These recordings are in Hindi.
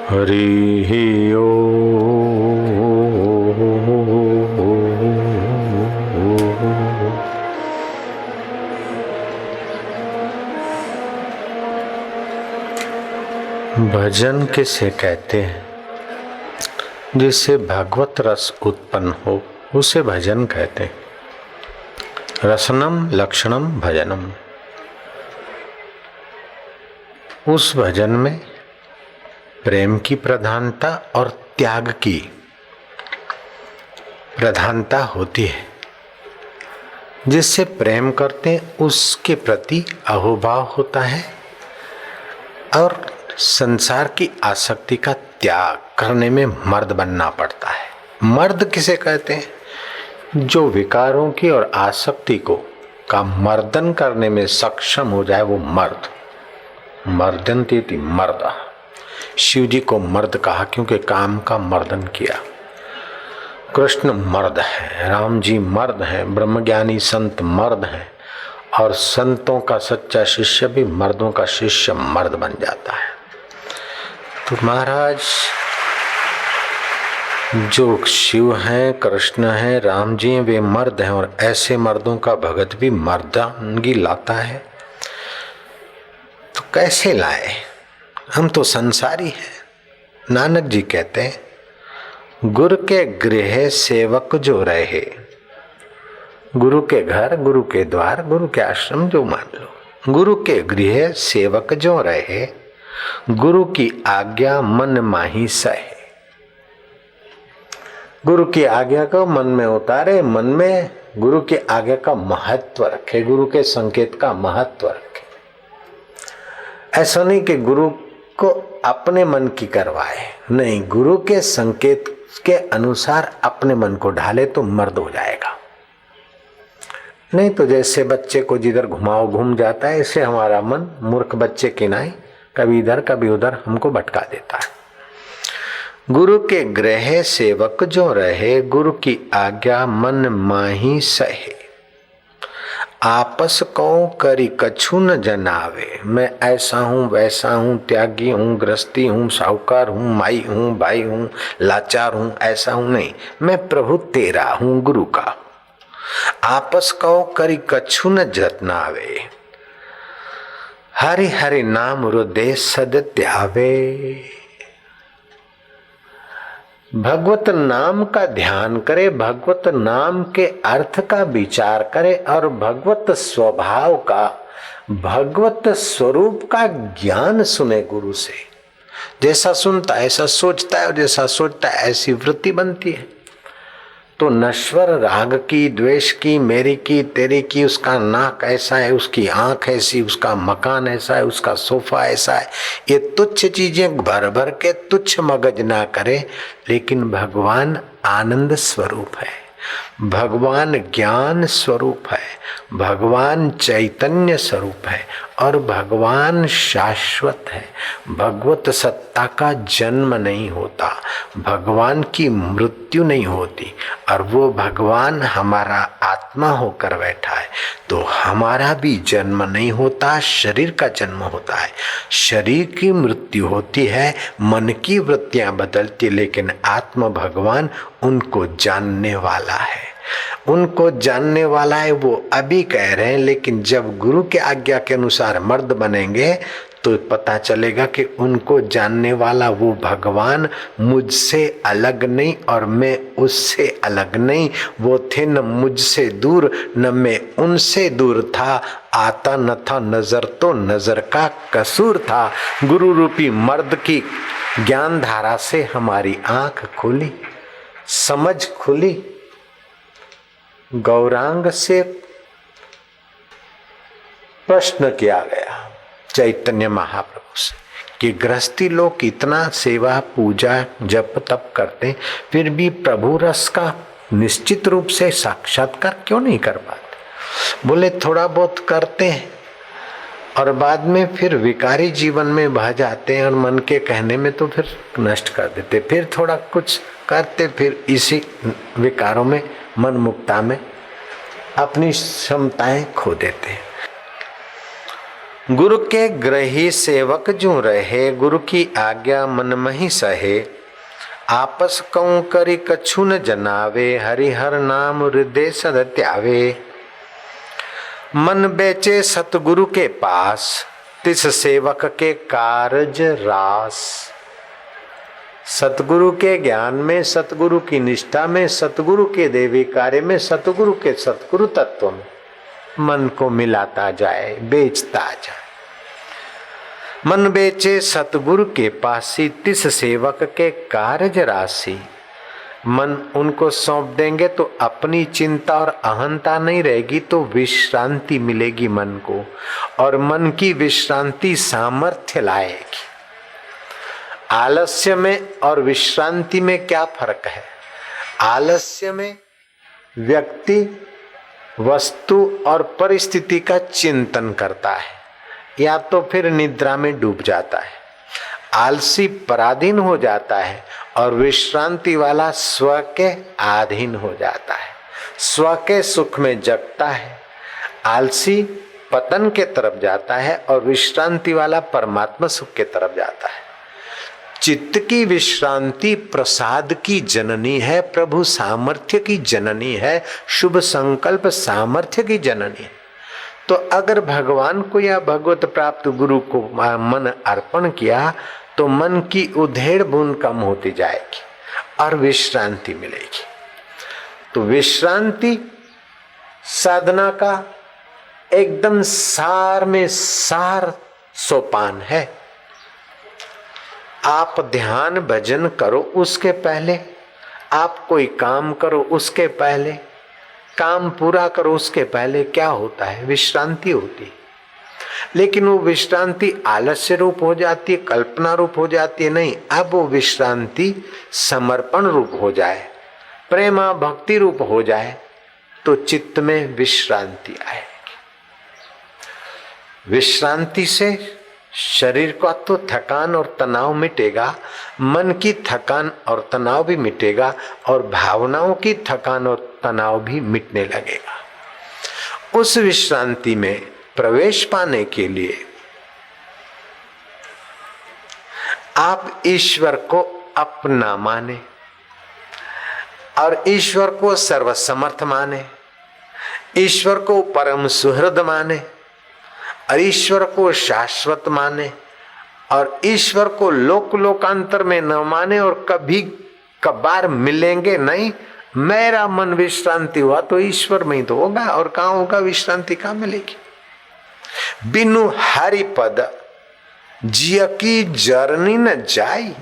हरि ओम। भजन किसे कहते हैं? जिससे भगवत रस उत्पन्न हो उसे भजन कहते हैं। रसनम लक्षणम भजनम। उस भजन में प्रेम की प्रधानता और त्याग की प्रधानता होती है। जिससे प्रेम करते हैं उसके प्रति अहोभाव होता है और संसार की आसक्ति का त्याग करने में मर्द बनना पड़ता है। मर्द किसे कहते हैं? जो विकारों की और आसक्ति को का मर्दन करने में सक्षम हो जाए वो मर्द। मर्दन्ति मर्द। शिव जी को मर्द कहा क्योंकि काम का मर्दन किया। कृष्ण मर्द है, राम जी मर्द हैं, ब्रह्मज्ञानी संत मर्द हैं और संतों का सच्चा शिष्य भी मर्दों का शिष्य मर्द बन जाता है। तो महाराज जो शिव हैं, कृष्ण हैं, राम जी हैं, वे मर्द हैं और ऐसे मर्दों का भगत भी मर्दानगी लाता है। तो कैसे लाए? हम तो संसारी हैं। नानक जी कहते हैं गुरु के गृह सेवक जो रहे, गुरु के घर, गुरु के द्वार, गुरु के आश्रम जो मान लो, गुरु के गृह सेवक जो रहे, गुरु की आज्ञा मन माही सहे। गुरु की आज्ञा को मन में उतारे, मन में गुरु की आज्ञा का महत्व रखे, गुरु के संकेत का महत्व रखे। ऐसा नहीं कि गुरु को अपने मन की करवाए, नहीं, गुरु के संकेत के अनुसार अपने मन को ढाले तो मर्द हो जाएगा। नहीं तो जैसे बच्चे को जिधर घुमाओ घूम जाता है, ऐसे हमारा मन मूर्ख बच्चे की नाई कभी इधर कभी उधर हमको भटका देता है। गुरु के गृह सेवक जो रहे, गुरु की आज्ञा मन माही सहे। आपस को करी कछु न जनावे। मैं ऐसा हूँ वैसा हूँ, त्यागी हूँ, गृहस्थी हूँ, साहूकार हूँ, माई हूँ, भाई हूँ, लाचार हूँ, ऐसा हूँ नहीं। मैं प्रभु तेरा हूँ, गुरु का। आपस को करी कछु न जतनावे। हरि हरि नाम हृदय सद ध्यावे। भगवत नाम का ध्यान करे, भगवत नाम के अर्थ का विचार करे और भगवत स्वभाव का, भगवत स्वरूप का ज्ञान सुने गुरु से। जैसा सुनता है ऐसा सोचता है और जैसा सोचता है ऐसी वृत्ति बनती है। तो नश्वर राग की, द्वेष की, मेरी की, तेरी की, उसका नाक ऐसा है, उसकी आंख ऐसी, उसका मकान ऐसा है, उसका सोफा ऐसा है, ये तुच्छ चीजें भर भर के तुच्छ मगज ना करे। लेकिन भगवान आनंद स्वरूप है, भगवान ज्ञान स्वरूप है, भगवान चैतन्य स्वरूप है और भगवान शाश्वत है। भगवत सत्ता का जन्म नहीं होता, भगवान की मृत्यु नहीं होती और वो भगवान हमारा आत्मा होकर बैठा है तो हमारा भी जन्म नहीं होता, शरीर का जन्म होता है। शरीर की मृत्यु होती है, मन की वृत्तियां बदलती, लेकिन आत्मा भगवान उनको जानने वाला है, उनको जानने वाला है। वो अभी कह रहे हैं, लेकिन जब गुरु के आज्ञा के अनुसार मर्द बनेंगे तो पता चलेगा कि उनको जानने वाला वो भगवान मुझसे अलग नहीं और मैं उससे अलग नहीं। वो थे न मुझसे दूर न मैं उनसे दूर था, आता न था नजर तो नजर का कसूर था। गुरु रूपी मर्द की ज्ञान धारा से हमारी आंख खुली, समझ खुली। गौरांग से प्रश्न किया गया चैतन्य महाप्रभु से कि गृहस्थी लोग इतना सेवा पूजा जप तप करते फिर भी प्रभु रस का निश्चित रूप से साक्षात्कार क्यों नहीं कर पाते? बोले थोड़ा बहुत करते हैं और बाद में फिर विकारी जीवन में बह जाते हैं और मन के कहने में तो फिर नष्ट कर देते। फिर थोड़ा कुछ करते, फिर इसी विकारों में, मन मुक्ता में अपनी क्षमताएं खो देते हैं। गुरु के ग्रही सेवक जो रहे, गुरु की आज्ञा मन मही सहे। आपस कऊं करी कछु न जनावे, हरिहर नाम हृदय सद त्यावे। मन बेचे सतगुरु के पास, तिस सेवक के कारज रास। सतगुरु के ज्ञान में, सतगुरु की निष्ठा में, सतगुरु के देवी कार्य में, सतगुरु के सतगुरु तत्व में मन को मिलाता जाए, बेचता जाए। मन बेचे सतगुरु के पासी, तिस सेवक के कारज राशि। मन उनको सौंप देंगे तो अपनी चिंता और अहंता नहीं रहेगी, तो विश्रांति मिलेगी मन को, और मन की विश्रांति सामर्थ्य लाएगी। आलस्य में और विश्रांति में क्या फर्क है? आलस्य में व्यक्ति वस्तु और परिस्थिति का चिंतन करता है, या तो फिर निद्रा में डूब जाता है, आलसी पराधीन हो जाता है, और विश्रांति वाला स्व के अधीन हो जाता है, स्व के सुख में जगता है। आलसी पतन के तरफ जाता है और विश्रांति वाला परमात्मा सुख के तरफ जाता है। चित्त की विश्रांति प्रसाद की जननी है, प्रभु सामर्थ्य की जननी है, शुभ संकल्प सामर्थ्य की जननी है। तो अगर भगवान को या भगवत प्राप्त गुरु को मन अर्पण किया तो मन की उधेड़ बूंद कम होती जाएगी और विश्रांति मिलेगी। तो विश्रांति साधना का एकदम सार में सार सोपान है। आप ध्यान भजन करो, उसके पहले आप कोई काम करो, उसके पहले काम पूरा करो, उसके पहले क्या होता है? विश्रांति होती है। लेकिन वो विश्रांति आलस्य रूप हो जाती है, कल्पना रूप हो जाती है, नहीं। अब वो विश्रांति समर्पण रूप हो जाए, प्रेमा भक्ति रूप हो जाए, तो चित्त में विश्रांति आएगी। विश्रांति से शरीर का तो थकान और तनाव मिटेगा, मन की थकान और तनाव भी मिटेगा, और भावनाओं की थकान और तनाव भी मिटने लगेगा। उस विश्रांति में प्रवेश पाने के लिए आप ईश्वर को अपना माने और ईश्वर को सर्वसमर्थ माने, ईश्वर को परम सुहृद माने और ईश्वर को शाश्वत माने, और ईश्वर को लोक लोकांतर में न माने और कभी कभार मिलेंगे नहीं। मेरा मन विश्रांति हुआ तो ईश्वर में ही तो होगा, और कहाँ होगा? विश्रांति कहाँ मिलेगी? बिनु हरि पद जिय की जरनी न जाई।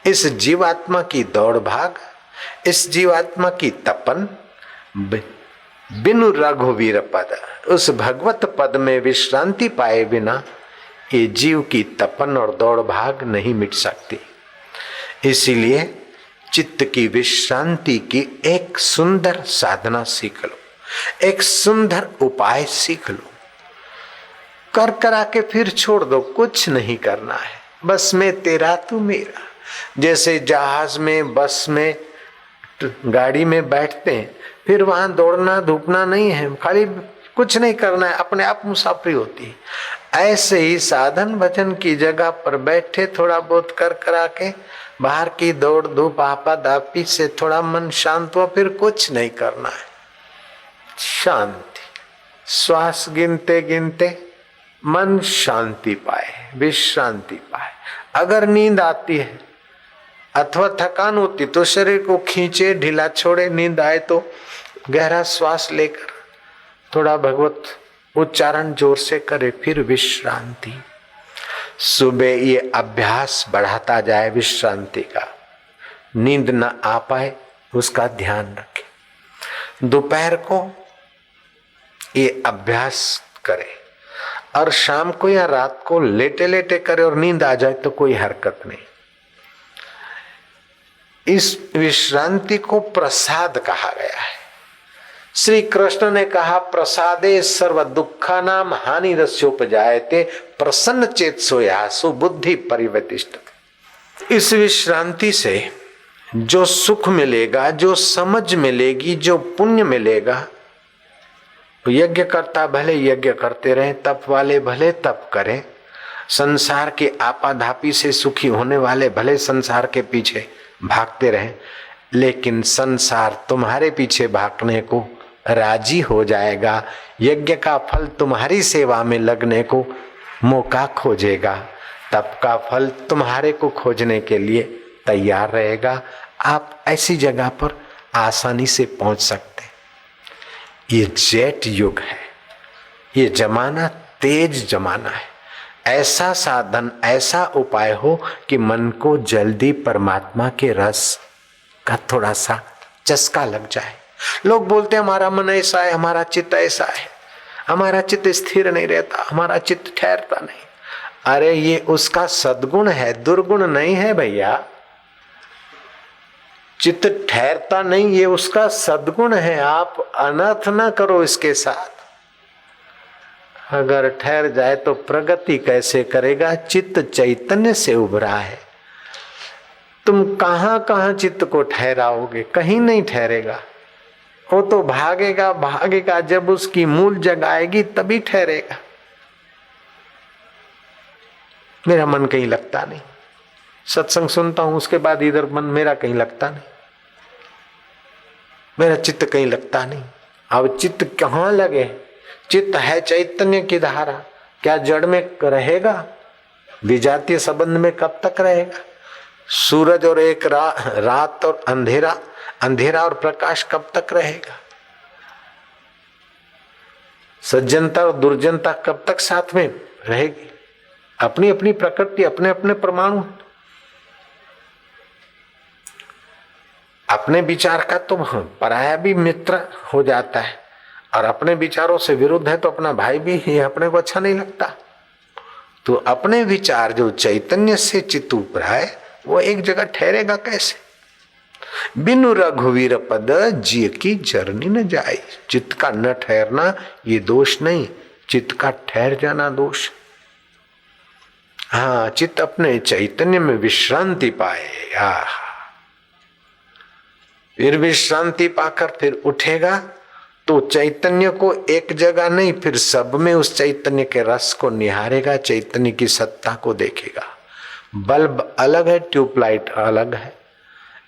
इस जीवात्मा की दौड़ भाग, इस जीवात्मा की तपन बिनु रघुवीर पद, उस भगवत पद में विश्रांति पाए बिना ये जीव की तपन और दौड़ भाग नहीं मिट सकती। इसीलिए चित्त की विश्रांति की एक सुंदर साधना सीख लो, एक सुंदर उपाय सीख लो। कर करा के फिर छोड़ दो, कुछ नहीं करना है, बस मैं तेरा तू मेरा। जैसे जहाज में, बस में, गाड़ी में बैठते हैं, फिर वहां दौड़ना धूपना नहीं है, खाली कुछ नहीं करना है, अपने आप मुसाफरी होती है। ऐसे ही साधन भजन की जगह पर बैठे थोड़ा बहुत कर करा के बाहर की दौड़ धूप आपा दापी से थोड़ा मन शांत हुआ, फिर कुछ नहीं करना है। शांति, श्वास गिनते गिनते मन शांति पाए, विश्रांति पाए। अगर नींद आती है अथवा थकान होती तो शरीर को खींचे, ढीला छोड़े। नींद आए तो गहरा श्वास लेकर थोड़ा भगवत उच्चारण जोर से करे, फिर विश्रांति। सुबह ये अभ्यास बढ़ाता जाए विश्रांति का, नींद न आ पाए उसका ध्यान रखे। दोपहर को ये अभ्यास करे, और शाम को या रात को लेटे लेटे करे, और नींद आ जाए तो कोई हरकत नहीं। इस विश्रांति को प्रसाद कहा गया है। श्री कृष्ण ने कहा, प्रसादे सर्व दुखा नाम हानि रस्योपजायते प्रसन्न चेत सोयासु बुद्धि परिवर्तिष्ठते। इस विश्रांति से जो सुख मिलेगा, जो समझ मिलेगी, जो पुण्य मिलेगा, यज्ञ करता भले यज्ञ करते रहे, तप वाले भले तप करें, संसार की आपाधापी से सुखी होने वाले भले संसार के पीछे भागते रहें, लेकिन संसार तुम्हारे पीछे भागने को राजी हो जाएगा। यज्ञ का फल तुम्हारी सेवा में लगने को मौका खोजेगा, तप का फल तुम्हारे को खोजने के लिए तैयार रहेगा। आप ऐसी जगह पर आसानी से पहुंच सकते। ये जेट युग है, ये जमाना तेज जमाना है। ऐसा साधन, ऐसा उपाय हो कि मन को जल्दी परमात्मा के रस का थोड़ा सा चस्का लग जाए। लोग बोलते हैं हमारा मन ऐसा है, हमारा चित्त ऐसा है, हमारा चित्त स्थिर नहीं रहता, हमारा चित्त ठहरता नहीं। अरे ये उसका सद्गुण है, दुर्गुण नहीं है भैया। चित्त ठहरता नहीं, ये उसका सद्गुण है। आप अनर्थ ना करो इसके साथ। अगर ठहर जाए तो प्रगति कैसे करेगा? चित्त चैतन्य से उभरा है। तुम कहां कहां चित्त को ठहराओगे? कहीं नहीं ठहरेगा। वो तो भागेगा भागेगा, जब उसकी मूल जगह आएगी तभी ठहरेगा। मेरा मन कहीं लगता नहीं, सत्संग सुनता हूं उसके बाद इधर मन मेरा कहीं लगता नहीं, मेरा चित्त कहीं लगता नहीं। अब चित्त कहाँ लगे? चित्त है चैतन्य की धारा, क्या जड़ में रहेगा? विजातीय संबंध में कब तक रहेगा? सूरज और एक रात और अंधेरा, अंधेरा और प्रकाश कब तक रहेगा? सज्जनता और दुर्जनता कब तक साथ में रहेगी? अपनी अपनी प्रकृति, अपने अपने परमाणु। अपने विचार का तो पराया भी मित्र हो जाता है, और अपने विचारों से विरुद्ध है तो अपना भाई भी ही अपने को अच्छा नहीं लगता। तो अपने विचार जो चैतन्य से चित्त ऊपर है वो एक जगह ठहरेगा कैसे? बिनु रघुवीर पद जिय की जरनी न जाए। चित्त का न ठहरना ये दोष नहीं, चित्त का ठहर जाना दोष। हाँ, चित्त अपने चैतन्य में विश्रांति पाए, फिर विश्रांति पाकर फिर उठेगा तो चैतन्य को एक जगह नहीं, फिर सब में उस चैतन्य के रस को निहारेगा, चैतन्य की सत्ता को देखेगा। बल्ब अलग है, ट्यूबलाइट अलग है,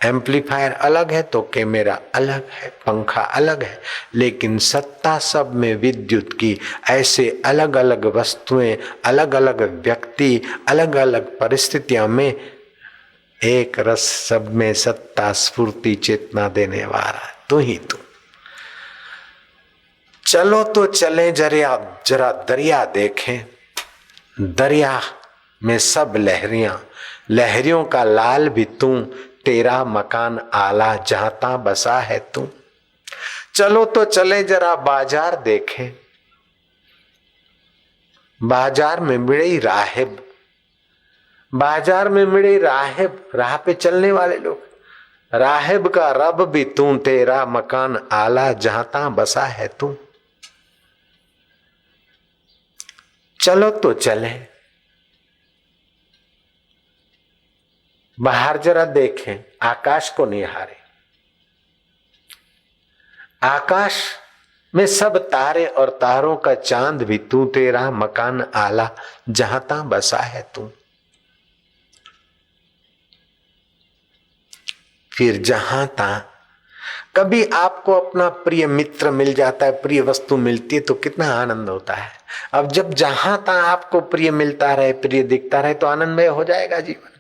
एम्पलीफायर अलग है तो कैमरा अलग है, पंखा अलग है, लेकिन सत्ता सब में विद्युत की। ऐसे अलग अलग वस्तुएं, अलग अलग व्यक्ति, अलग अलग परिस्थितियों में एक रस सब में सत्ता, स्फूर्ति, चेतना देने वाला तू ही तू। चलो तो चले जरा दरिया देखें। दरिया में सब लहरियां, लहरियों का लाल भी तू, तेरा मकान आला जहां बसा है तू। चलो तो चले जरा बाजार देखें। बाजार में मिले राहिब, बाजार में मिले राहिब, राह पे चलने वाले लोग। राहिब का रब भी तू, तेरा मकान आला जहां बसा है तू। चलो तो चले बाहर जरा देखें, आकाश को निहारे। आकाश में सब तारे और तारों का चांद भी तू, तेरा मकान आला जहां बसा है तू। फिर जहां तहां कभी आपको अपना प्रिय मित्र मिल जाता है, प्रिय वस्तु मिलती है तो कितना आनंद होता है। अब जब जहां तहां आपको प्रिय मिलता रहे, प्रिय दिखता रहे तो आनंदमय हो जाएगा जीवन।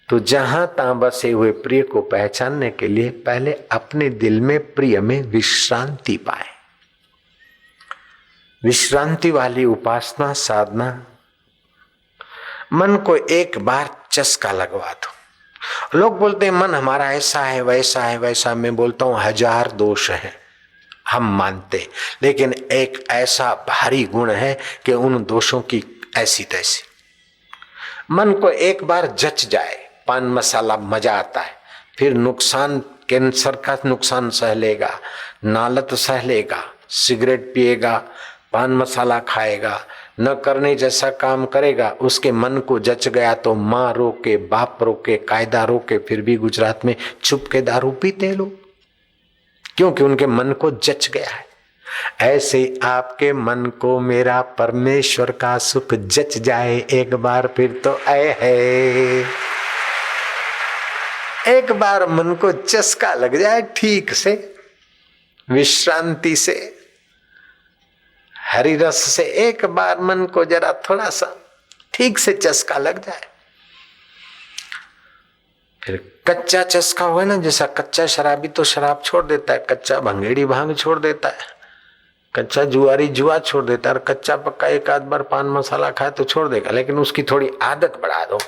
तो जहां तहां बसे हुए प्रिय को पहचानने के लिए पहले अपने दिल में प्रिय में विश्रांति पाए। विश्रांति वाली उपासना साधना, मन को एक बार चस्का लगवा दो। लोग बोलते हैं मन हमारा ऐसा है, वैसा है, वैसा। मैं बोलता हूं 1000 दोष हैं, हम मानते, लेकिन एक ऐसा भारी गुण है कि उन दोषों की ऐसी तैसी। मन को एक बार जच जाए, पान मसाला मजा आता है, फिर नुकसान, कैंसर का नुकसान सह लेगा, नालत सह लेगा, सिगरेट पिएगा, पान मसाला खाएगा, न करने जैसा काम करेगा, उसके मन को जच गया तो माँ रोके, बाप रोके, कायदा रोके, फिर भी गुजरात में छुप के दारू पीते लोग। क्योंकि उनके मन को जच गया है। ऐसे आपके मन को मेरा परमेश्वर का सुख जच जाए एक बार फिर तो ऐ है, एक बार मन को चस्का लग जाए ठीक से, विश्रांति से, हरि रस से एक बार मन को जरा थोड़ा सा ठीक से चस्का लग जाए, फिर कच्चा चस्का हुआ ना, जैसा कच्चा शराबी तो शराब छोड़ देता है, कच्चा भंगेड़ी भांग छोड़ देता है, कच्चा जुआरी जुआ छोड़ देता है, और कच्चा पक्का एक आध बार पान मसाला खाए तो छोड़ देगा, लेकिन उसकी थोड़ी आदत बढ़ा दो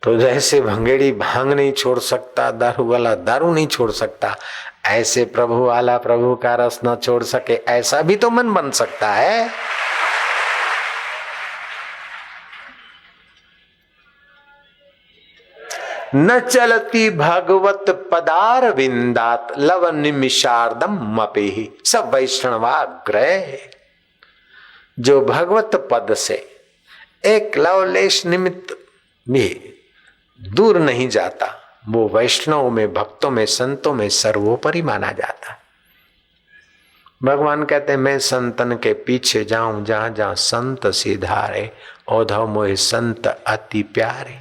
तो जैसे भंगेड़ी भांग नहीं छोड़ सकता, दारू वाला दारू नहीं छोड़ सकता, ऐसे प्रभु वाला प्रभु का रस न छोड़ सके, ऐसा भी तो मन बन सकता है। न चलती भगवत पदार विंदात लव निमिषार्दम मपेहि सब वैष्णवाग्रह। जो भगवत पद से एक लवलेश निमित्त भी दूर नहीं जाता, वो वैष्णव में, भक्तों में, संतों में सर्वोपरि माना जाता। भगवान कहते हैं मैं संतन के पीछे जाऊं जहां जहां संत सिधारे, औधव मोहे संत अति प्यारे।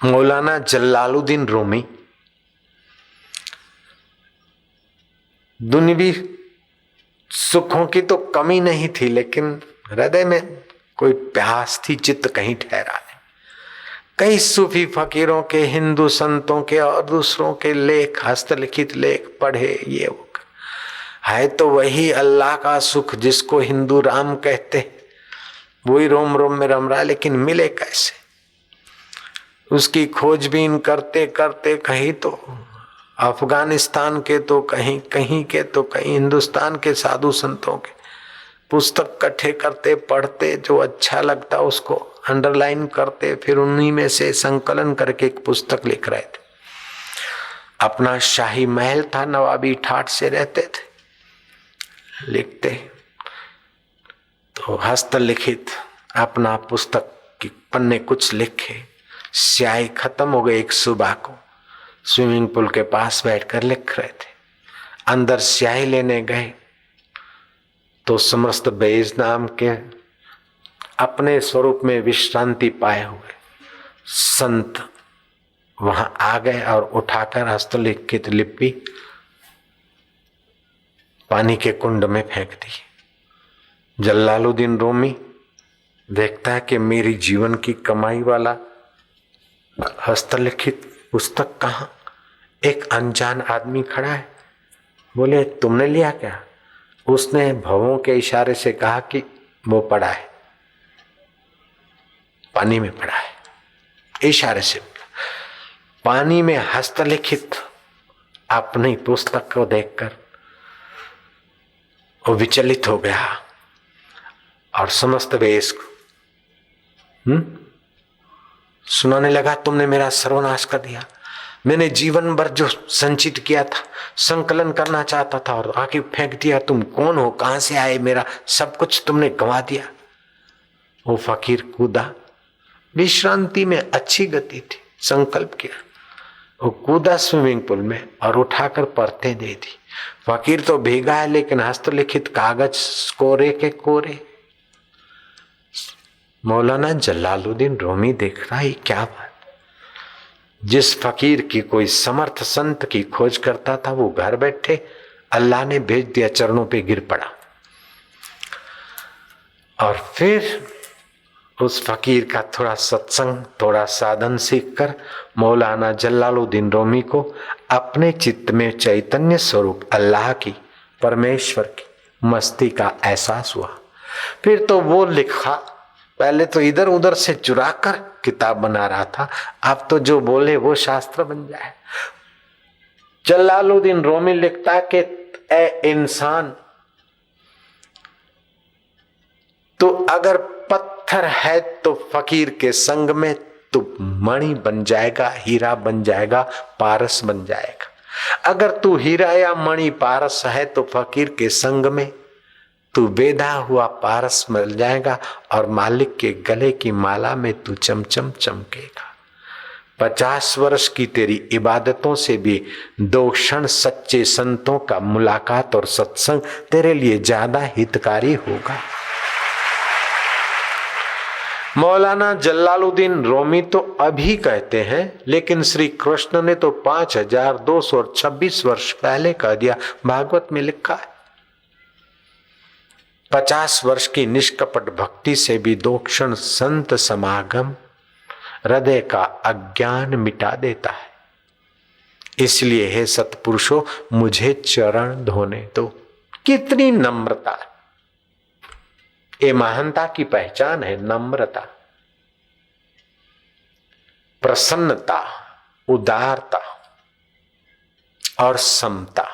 मौलाना जलालुद्दीन रूमी दुनियावी सुखों की तो कमी नहीं थी, लेकिन हृदय में कोई प्यास थी, चित्त कहीं ठहरा नहीं। कई सूफी फकीरों के, हिंदू संतों के और दूसरों के लेख, हस्तलिखित लेख पढ़े, ये वो है तो वही अल्लाह का सुख जिसको हिंदू राम कहते, वही रोम रोम में रम रहा, लेकिन मिले कैसे? उसकी खोजबीन करते करते कहीं तो अफगानिस्तान के, तो कहीं कहीं के, तो कहीं हिंदुस्तान के साधु संतों के पुस्तक इकट्ठे करते, पढ़ते, जो अच्छा लगता उसको अंडरलाइन करते, फिर उन्हीं में से संकलन करके एक पुस्तक लिख रहे थे। अपना शाही महल था, नवाबी ठाठ से रहते थे, लिखते तो हस्तलिखित अपना पुस्तक की पन्ने कुछ लिखे, स्याही खत्म हो गई। एक सुबह को स्विमिंग पूल के पास बैठकर लिख रहे थे, अंदर स्याही लेने गए तो समस्त बेज नाम के अपने स्वरूप में विश्रांति पाए हुए संत वहां आ गए और उठाकर हस्तलिखित लिपि पानी के कुंड में फेंक दी। जलालुद्दीन रूमी देखता है कि मेरी जीवन की कमाई वाला हस्तलिखित पुस्तक कहां? एक अनजान आदमी खड़ा है। बोले तुमने लिया क्या? उसने भवों के इशारे से कहा कि वो पड़ा है, पानी में पड़ा है, इशारे से। पानी में हस्तलिखित अपनी पुस्तक को देखकर वो विचलित हो गया और समस्त वेश को सुनाने लगा, तुमने मेरा सर्वनाश कर दिया। मैंने जीवन भर जो संचित किया था, संकलन करना चाहता था, और आके फेंक दिया। तुम कौन हो, कहां से आए, मेरा सब कुछ तुमने गंवा दिया। वो फकीर कूदा, विश्रांति में अच्छी गति थी, संकल्प किया, वो कूदा स्विमिंग पूल में और उठाकर परतें दे दी। फकीर तो भीगा है, लेकिन हस्तलिखित कागज कोरे के कोरे। मौलाना जलालुद्दीन रूमी देख रहा है क्या बात। जिस फकीर की कोई समर्थ संत की खोज करता था, वो घर बैठे अल्लाह ने भेज दिया, चरणों पे गिर पड़ा। और फिर उस फकीर का थोड़ा सत्संग, थोड़ा साधन सीखकर मौलाना जलालुद्दीन रूमी को अपने चित्त में चैतन्य स्वरूप अल्लाह की, परमेश्वर की मस्ती का एहसास हुआ। फिर तो वो लिखा, पहले तो इधर उधर से चुरा कर किताब बना रहा था, अब तो जो बोले वो शास्त्र बन जाए। जलालुद्दीन रूमी लिखता है कि ए इंसान, तो अगर पत्थर है तो फकीर के संग में तू मणि बन जाएगा, हीरा बन जाएगा, पारस बन जाएगा। अगर तू हीरा या मणि पारस है तो फकीर के संग में तू बेधा हुआ पारस मिल जाएगा और मालिक के गले की माला में तू चमचम चमकेगा। 50 वर्ष की तेरी इबादतों से भी 2 क्षण सच्चे संतों का मुलाकात और सत्संग तेरे लिए ज्यादा हितकारी होगा। मौलाना जलालुद्दीन रूमी तो अभी कहते हैं, लेकिन श्री कृष्ण ने तो 5226 वर्ष पहले कह दिया। भागवत में लिखा है 50 वर्ष की निष्कपट भक्ति से भी 2 क्षण संत समागम हृदय का अज्ञान मिटा देता है। इसलिए हे सत्पुरुषों, मुझे चरण धोने दो। कितनी नम्रता! ये महानता की पहचान है, नम्रता, प्रसन्नता, उदारता और समता।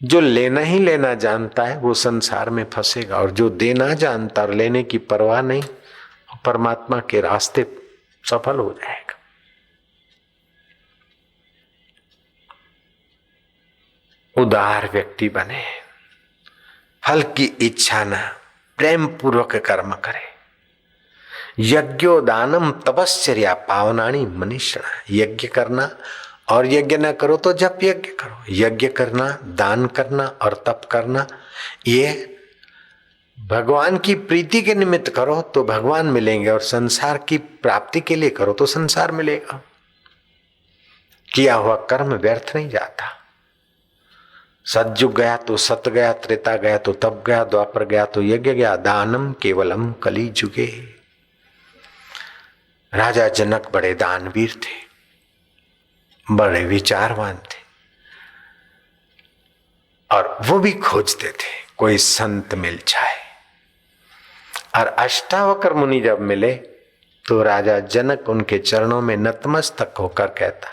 जो लेना ही लेना जानता है वो संसार में फंसेगा, और जो देना जानता और लेने की परवाह नहीं, परमात्मा के रास्ते सफल हो जाएगा। उदार व्यक्ति बने, फल की इच्छा न, प्रेम पूर्वक कर्म करे। यज्ञोदानम तपश्चर्या पावनानी मनीषणा। यज्ञ करना, और यज्ञ न करो तो जप यज्ञ करो। यज्ञ करना, दान करना और तप करना, ये भगवान की प्रीति के निमित्त करो तो भगवान मिलेंगे, और संसार की प्राप्ति के लिए करो तो संसार मिलेगा। किया हुआ कर्म व्यर्थ नहीं जाता। सतयुग गया तो सत गया, त्रेता गया तो तप गया, द्वापर गया तो यज्ञ गया। दानम केवलम कली जुगे। राजा जनक बड़े दानवीर थे, बड़े विचारवान थे, और वो भी खोजते थे कोई संत मिल जाए। और अष्टावक्र मुनि जब मिले तो राजा जनक उनके चरणों में नतमस्तक होकर कहता,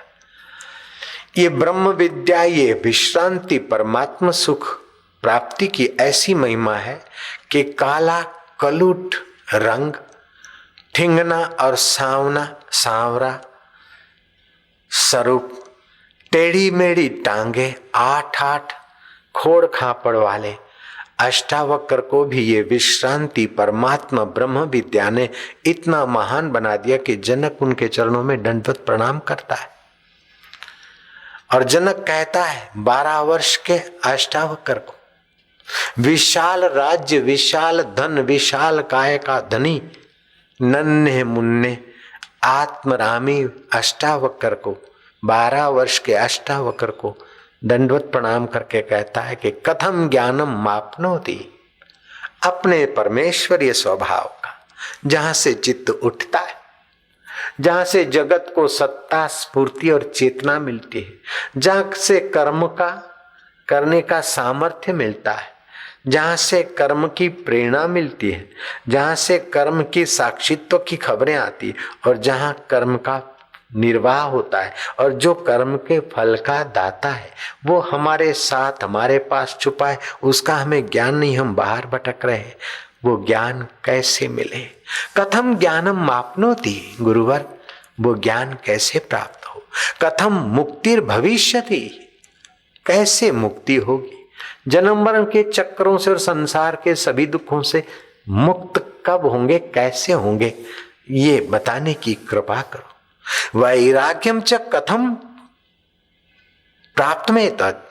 ये ब्रह्म विद्या, ये विश्रांति, परमात्मा सुख प्राप्ति की ऐसी महिमा है कि काला कलुट रंग, ठिंगना और सांवरा स्वरूप, टेढ़ी मेढ़ी टांगे, 8 खोड़ खापड़ वाले अष्टावक्र को भी ये विश्रांति परमात्मा ब्रह्म विद्या ने इतना महान बना दिया कि जनक उनके चरणों में दंडवत प्रणाम करता है। और जनक कहता है 12 वर्ष के अष्टावक्र को, विशाल राज्य, विशाल धन, विशाल काय का धनी, नन्हे मुन्ने आत्मरामी अष्टावक्र को, 12 वर्ष के अष्टावक्र को दंडवत प्रणाम करके कहता है कि कथम ज्ञानम मापनोति। अपने परमेश्वरीय स्वभाव का, जहां से चित्त उठता है, जहां से जगत को सत्ता, स्फूर्ति और चेतना मिलती है, जहां से कर्म का करने का सामर्थ्य मिलता है, जहां से कर्म की प्रेरणा मिलती है, जहां से कर्म की साक्षित्व की खबरें आती, और जहां कर्म का निर्वाह होता है, और जो कर्म के फल का दाता है वो हमारे साथ, हमारे पास छुपा है, उसका हमें ज्ञान नहीं, हम बाहर भटक रहे हैं। वो ज्ञान कैसे मिले? कथम ज्ञानम मापनोति गुरुवर, वो ज्ञान कैसे प्राप्त हो? कथम मुक्तिर भविष्यति, कैसे मुक्ति होगी? जन्म मरण के चक्रों से और संसार के सभी दुखों से मुक्त कब होंगे, कैसे होंगे, ये बताने की कृपा करो। वैराग्यम च कथम प्राप्त में तत्,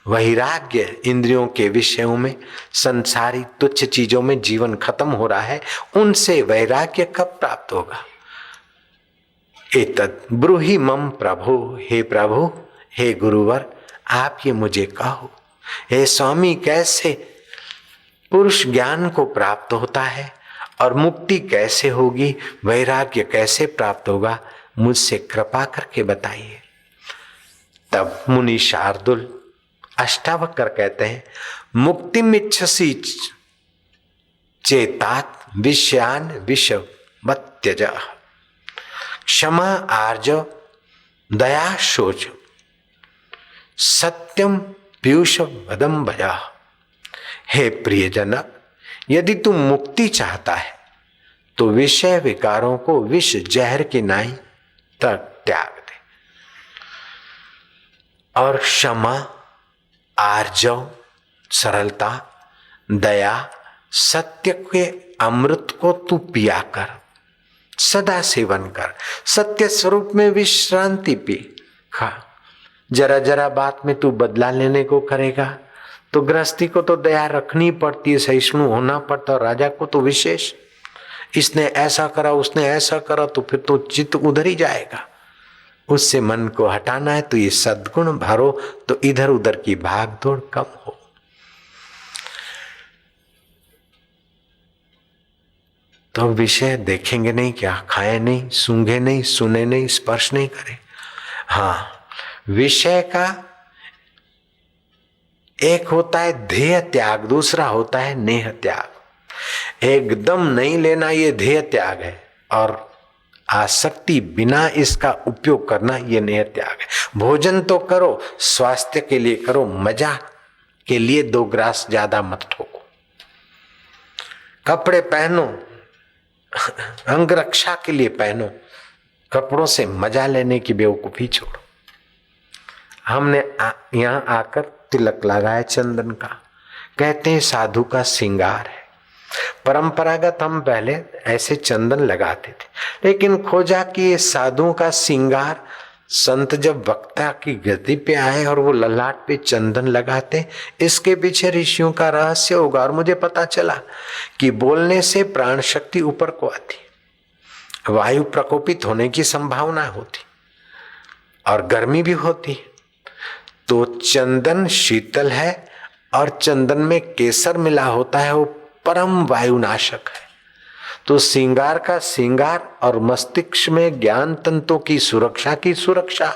वैराग्य, इंद्रियों के विषयों में, संसारी तुच्छ चीजों में जीवन खत्म हो रहा है, उनसे वैराग्य कब प्राप्त होगा? एतत् ब्रूहि मम प्रभु, हे प्रभु, हे गुरुवर, आप ये मुझे कहो। हे स्वामी, कैसे पुरुष ज्ञान को प्राप्त होता है और मुक्ति कैसे होगी, वैराग्य कैसे प्राप्त होगा, मुझसे कृपा करके बताइए। तब मुनि शार्दुल अष्टावक्र कहते हैं, मुक्तिमिच्छसि चेतात विषयान विषवत् त्यज, क्षमा आर्जव दया शोच, सत्यम पीयूष वदम भजा। हे प्रिय जनक, यदि तू मुक्ति चाहता है तो विषय विकारों को विष जहर की नाई तक त्याग दे, और क्षमा, आर्जव, सरलता, दया, सत्य के अमृत को तू पिया कर, सदा सेवन कर। सत्य स्वरूप में विश्रांति पी, खा। जरा जरा बात में तू बदला लेने को करेगा तो गृहस्थी को तो दया रखनी पड़ती है, सहिष्णु होना पड़ता है। राजा को तो विशेष, इसने ऐसा करा उसने ऐसा करा तो फिर तो चित्त उधर ही जाएगा। उससे मन को हटाना है तो ये सद्गुण भरो तो इधर उधर की भाग दौड़ कम हो। तो विषय देखेंगे नहीं क्या, खाए नहीं, सूंघे नहीं, सुने नहीं, स्पर्श नहीं करे। हाँ, विषय का एक होता है ध्येय त्याग, दूसरा होता है नेह त्याग। एकदम नहीं लेना ये ध्येय त्याग है, और आसक्ति बिना इसका उपयोग करना ये नेह त्याग है। भोजन तो करो, स्वास्थ्य के लिए करो, मजा के लिए 2 ग्रास ज्यादा मत ठोको। कपड़े पहनो, अंग रक्षा के लिए पहनो, कपड़ों से मजा लेने की बेवकूफी छोड़ो। हमने यहाँ आकर तिलक लगाया चंदन का, कहते हैं साधु का श्रृंगार है। परंपरागत हम पहले ऐसे चंदन लगाते थे, लेकिन खोजा कि ये साधुओं का श्रृंगार, संत जब वक्ता की गति पे आए और वो ललाट पे चंदन लगाते, इसके पीछे ऋषियों का रहस्य होगा। और मुझे पता चला कि बोलने से प्राण शक्ति ऊपर को आती, वायु प्रकोपित होने की संभावना होती और गर्मी भी होती। तो चंदन शीतल है और चंदन में केसर मिला होता है, वो परम वायुनाशक है। तो श्रृंगार का श्रृंगार और मस्तिष्क में ज्ञान तंतुओं की सुरक्षा,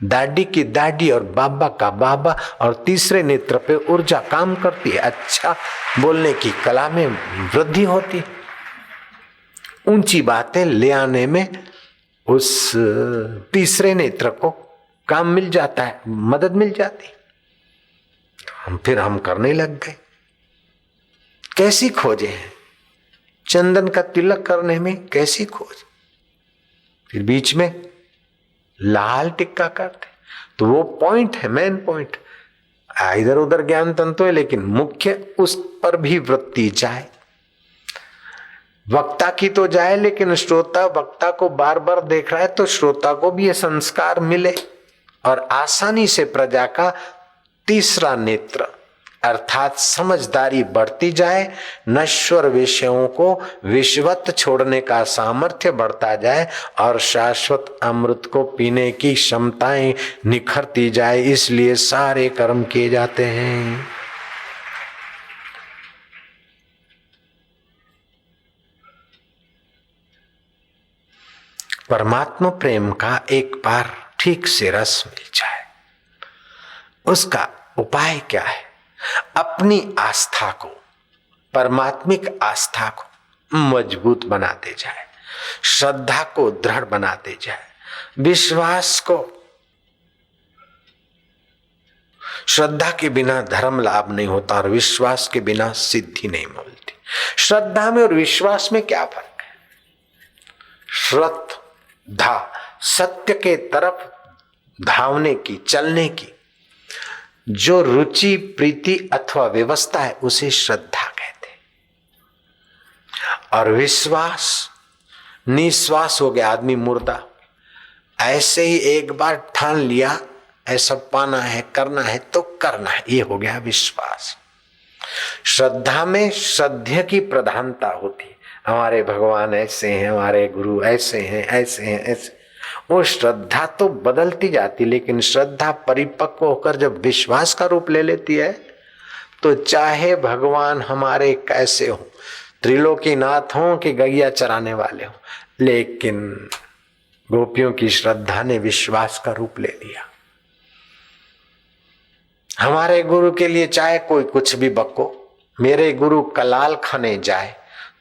दाढ़ी की दाढ़ी और बाबा का बाबा, और तीसरे नेत्र पे ऊर्जा काम करती है। अच्छा बोलने की कला में वृद्धि होती, ऊंची बातें ले आने में उस तीसरे नेत्र को काम मिल जाता है, मदद मिल जाती। फिर हम करने लग गए। कैसी खोजे हैं चंदन का तिलक करने में, कैसी खोज। फिर बीच में लाल टिक्का करते, तो वो पॉइंट है, मेन पॉइंट। इधर उधर ज्ञान तंतु है, लेकिन मुख्य उस पर भी वृत्ति जाए। वक्ता की तो जाए, लेकिन श्रोता वक्ता को बार बार देख रहा है तो श्रोता को भी ये संस्कार मिले और आसानी से प्रजा का तीसरा नेत्र अर्थात समझदारी बढ़ती जाए, नश्वर विषयों को विषवत छोड़ने का सामर्थ्य बढ़ता जाए और शाश्वत अमृत को पीने की क्षमताएं निखरती जाए। इसलिए सारे कर्म किए जाते हैं। परमात्मा प्रेम का एक बार ठीक से रस मिल जाए, उसका उपाय क्या है? अपनी आस्था को, परमात्मिक आस्था को मजबूत बनाते जाए, श्रद्धा को दृढ़ बनाते जाए, विश्वास को। श्रद्धा के बिना धर्म लाभ नहीं होता और विश्वास के बिना सिद्धि नहीं मिलती। श्रद्धा में और विश्वास में क्या फर्क है? श्रद्धा सत्य के तरफ धावने की, चलने की जो रुचि, प्रीति अथवा व्यवस्था है उसे श्रद्धा कहते हैं। और विश्वास, निश्वास हो गया आदमी, मुर्दा। ऐसे ही एक बार ठान लिया ऐसा पाना है, करना है तो करना है, ये हो गया विश्वास। श्रद्धा में श्रद्धेय की प्रधानता होती है। हमारे भगवान ऐसे हैं, हमारे गुरु ऐसे हैं, ऐसे हैं, ऐसे। वो श्रद्धा तो बदलती जाती, लेकिन श्रद्धा परिपक्व होकर जब विश्वास का रूप ले लेती है तो चाहे भगवान हमारे कैसे हो, त्रिलोकीनाथ हो कि गैया चराने वाले हो, लेकिन गोपियों की श्रद्धा ने विश्वास का रूप ले लिया। हमारे गुरु के लिए चाहे कोई कुछ भी बको, मेरे गुरु कलाल खाने जाए,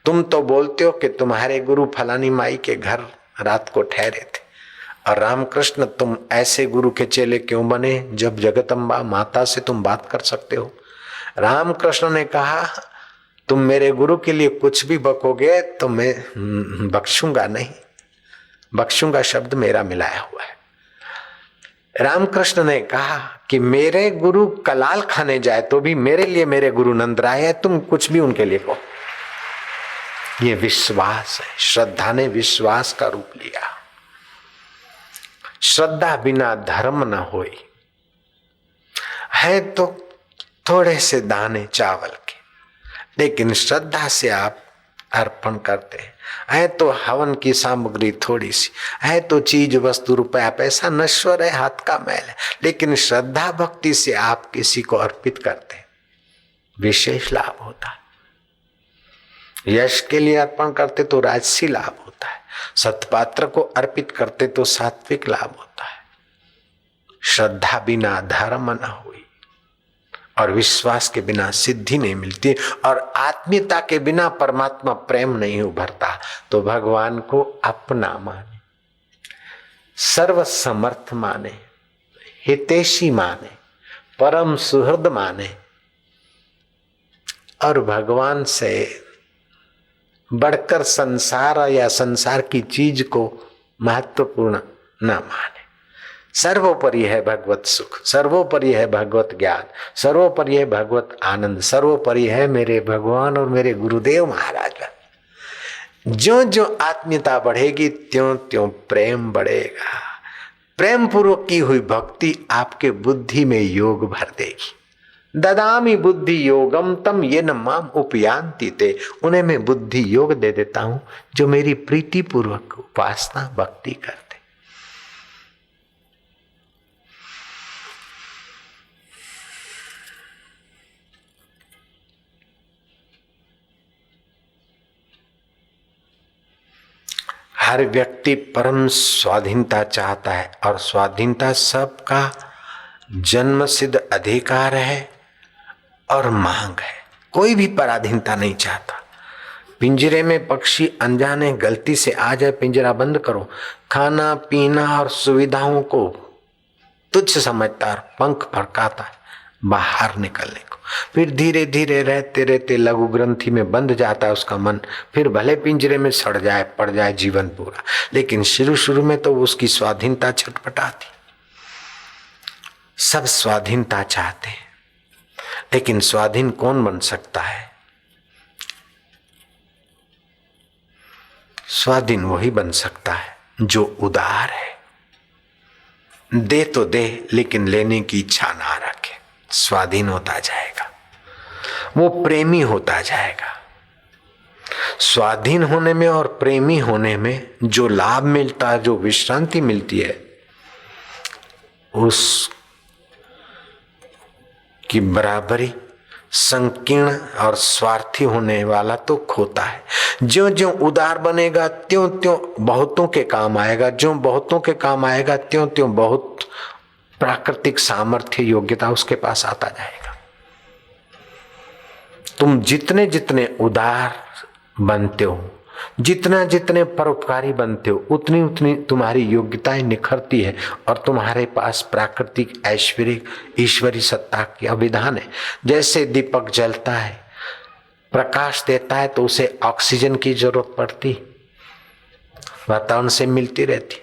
तुम तो बोलते हो कि तुम्हारे गुरु फलानी माई के घर रात को ठहरे थे, और रामकृष्ण तुम ऐसे गुरु के चेले क्यों बने जब जगदम्बा माता से तुम बात कर सकते हो? रामकृष्ण ने कहा तुम मेरे गुरु के लिए कुछ भी बकोगे तो मैं बख्शूंगा नहीं। बख्शूंगा शब्द मेरा मिलाया हुआ है। रामकृष्ण ने कहा कि मेरे गुरु कलाल खाने जाए तो भी मेरे लिए मेरे गुरु नंदराय है, तुम कुछ भी उनके लिए कहो। ये विश्वास है, श्रद्धा ने विश्वास का रूप लिया। श्रद्धा बिना धर्म न होई, है तो थोड़े से दाने चावल के, लेकिन श्रद्धा से आप अर्पण करते हैं। है तो हवन की सामग्री थोड़ी सी, है तो चीज वस्तु रुपया पैसा नश्वर है, हाथ का मैल है, लेकिन श्रद्धा भक्ति से आप किसी को अर्पित करते हैं, विशेष लाभ होता है। यश के लिए अर्पण करते तो राजसी लाभ होता है, सत्पात्र को अर्पित करते तो सात्विक लाभ होता है। श्रद्धा बिना धर्म न हुई और विश्वास के बिना सिद्धि नहीं मिलती और आत्मीयता के बिना परमात्मा प्रेम नहीं उभरता। तो भगवान को अपना माने, सर्वसमर्थ माने, हितैषी माने, परम सुहृद माने और भगवान से बढ़कर संसार या संसार की चीज को महत्वपूर्ण न माने। सर्वोपरि है भगवत सुख, सर्वोपरि है भगवत ज्ञान, सर्वोपरि है भगवत आनंद, सर्वोपरि है मेरे भगवान और मेरे गुरुदेव महाराज। जो जो आत्मीयता बढ़ेगी त्यों त्यों प्रेम बढ़ेगा। प्रेम पूर्वक की हुई भक्ति आपके बुद्धि में योग भर देगी। ददामी बुद्धि योगम तम ये न माम उपयांति ते, उन्हें मैं बुद्धि योग दे देता हूं जो मेरी प्रीति पूर्वक उपासना भक्ति करते। हर व्यक्ति परम स्वाधीनता चाहता है और स्वाधीनता सबका जन्म सिद्ध अधिकार है और मांग है। कोई भी पराधीनता नहीं चाहता। पिंजरे में पक्षी अनजाने गलती से आ जाए, पिंजरा बंद करो, खाना पीना और सुविधाओं को तुच्छ समझता और पंख फड़काता है बाहर निकलने को। फिर धीरे धीरे रहते रहते लघु ग्रंथि में बंध जाता है उसका मन। फिर भले पिंजरे में सड़ जाए पड़ जाए जीवन पूरा, लेकिन शुरू शुरू में तो उसकी स्वाधीनता छटपटाती। सब स्वाधीनता चाहते हैं, लेकिन स्वाधीन कौन बन सकता है? स्वाधीन वही बन सकता है जो उदार है। दे तो दे, लेकिन लेने की इच्छा ना रखे। स्वाधीन होता जाएगा, वो प्रेमी होता जाएगा। स्वाधीन होने में और प्रेमी होने में जो लाभ मिलता है, जो विश्रांति मिलती है, उस की बराबरी संकीर्ण और स्वार्थी होने वाला तो खोता है। ज्यों ज्यों उदार बनेगा त्यों त्यों बहुतों के काम आएगा, ज्यों बहुतों के काम आएगा त्यों त्यों बहुत प्राकृतिक सामर्थ्य योग्यता उसके पास आता जाएगा। तुम जितने जितने उदार बनते हो, जितना जितने परोपकारी बनते हो, उतनी उतनी तुम्हारी योग्यताएं निखरती है और तुम्हारे पास प्राकृतिक ऐश्वर्य ईश्वरी सत्ता की अभिधान है। जैसे दीपक जलता है, प्रकाश देता है, तो उसे ऑक्सीजन की जरूरत पड़ती, वातावरण से मिलती रहती।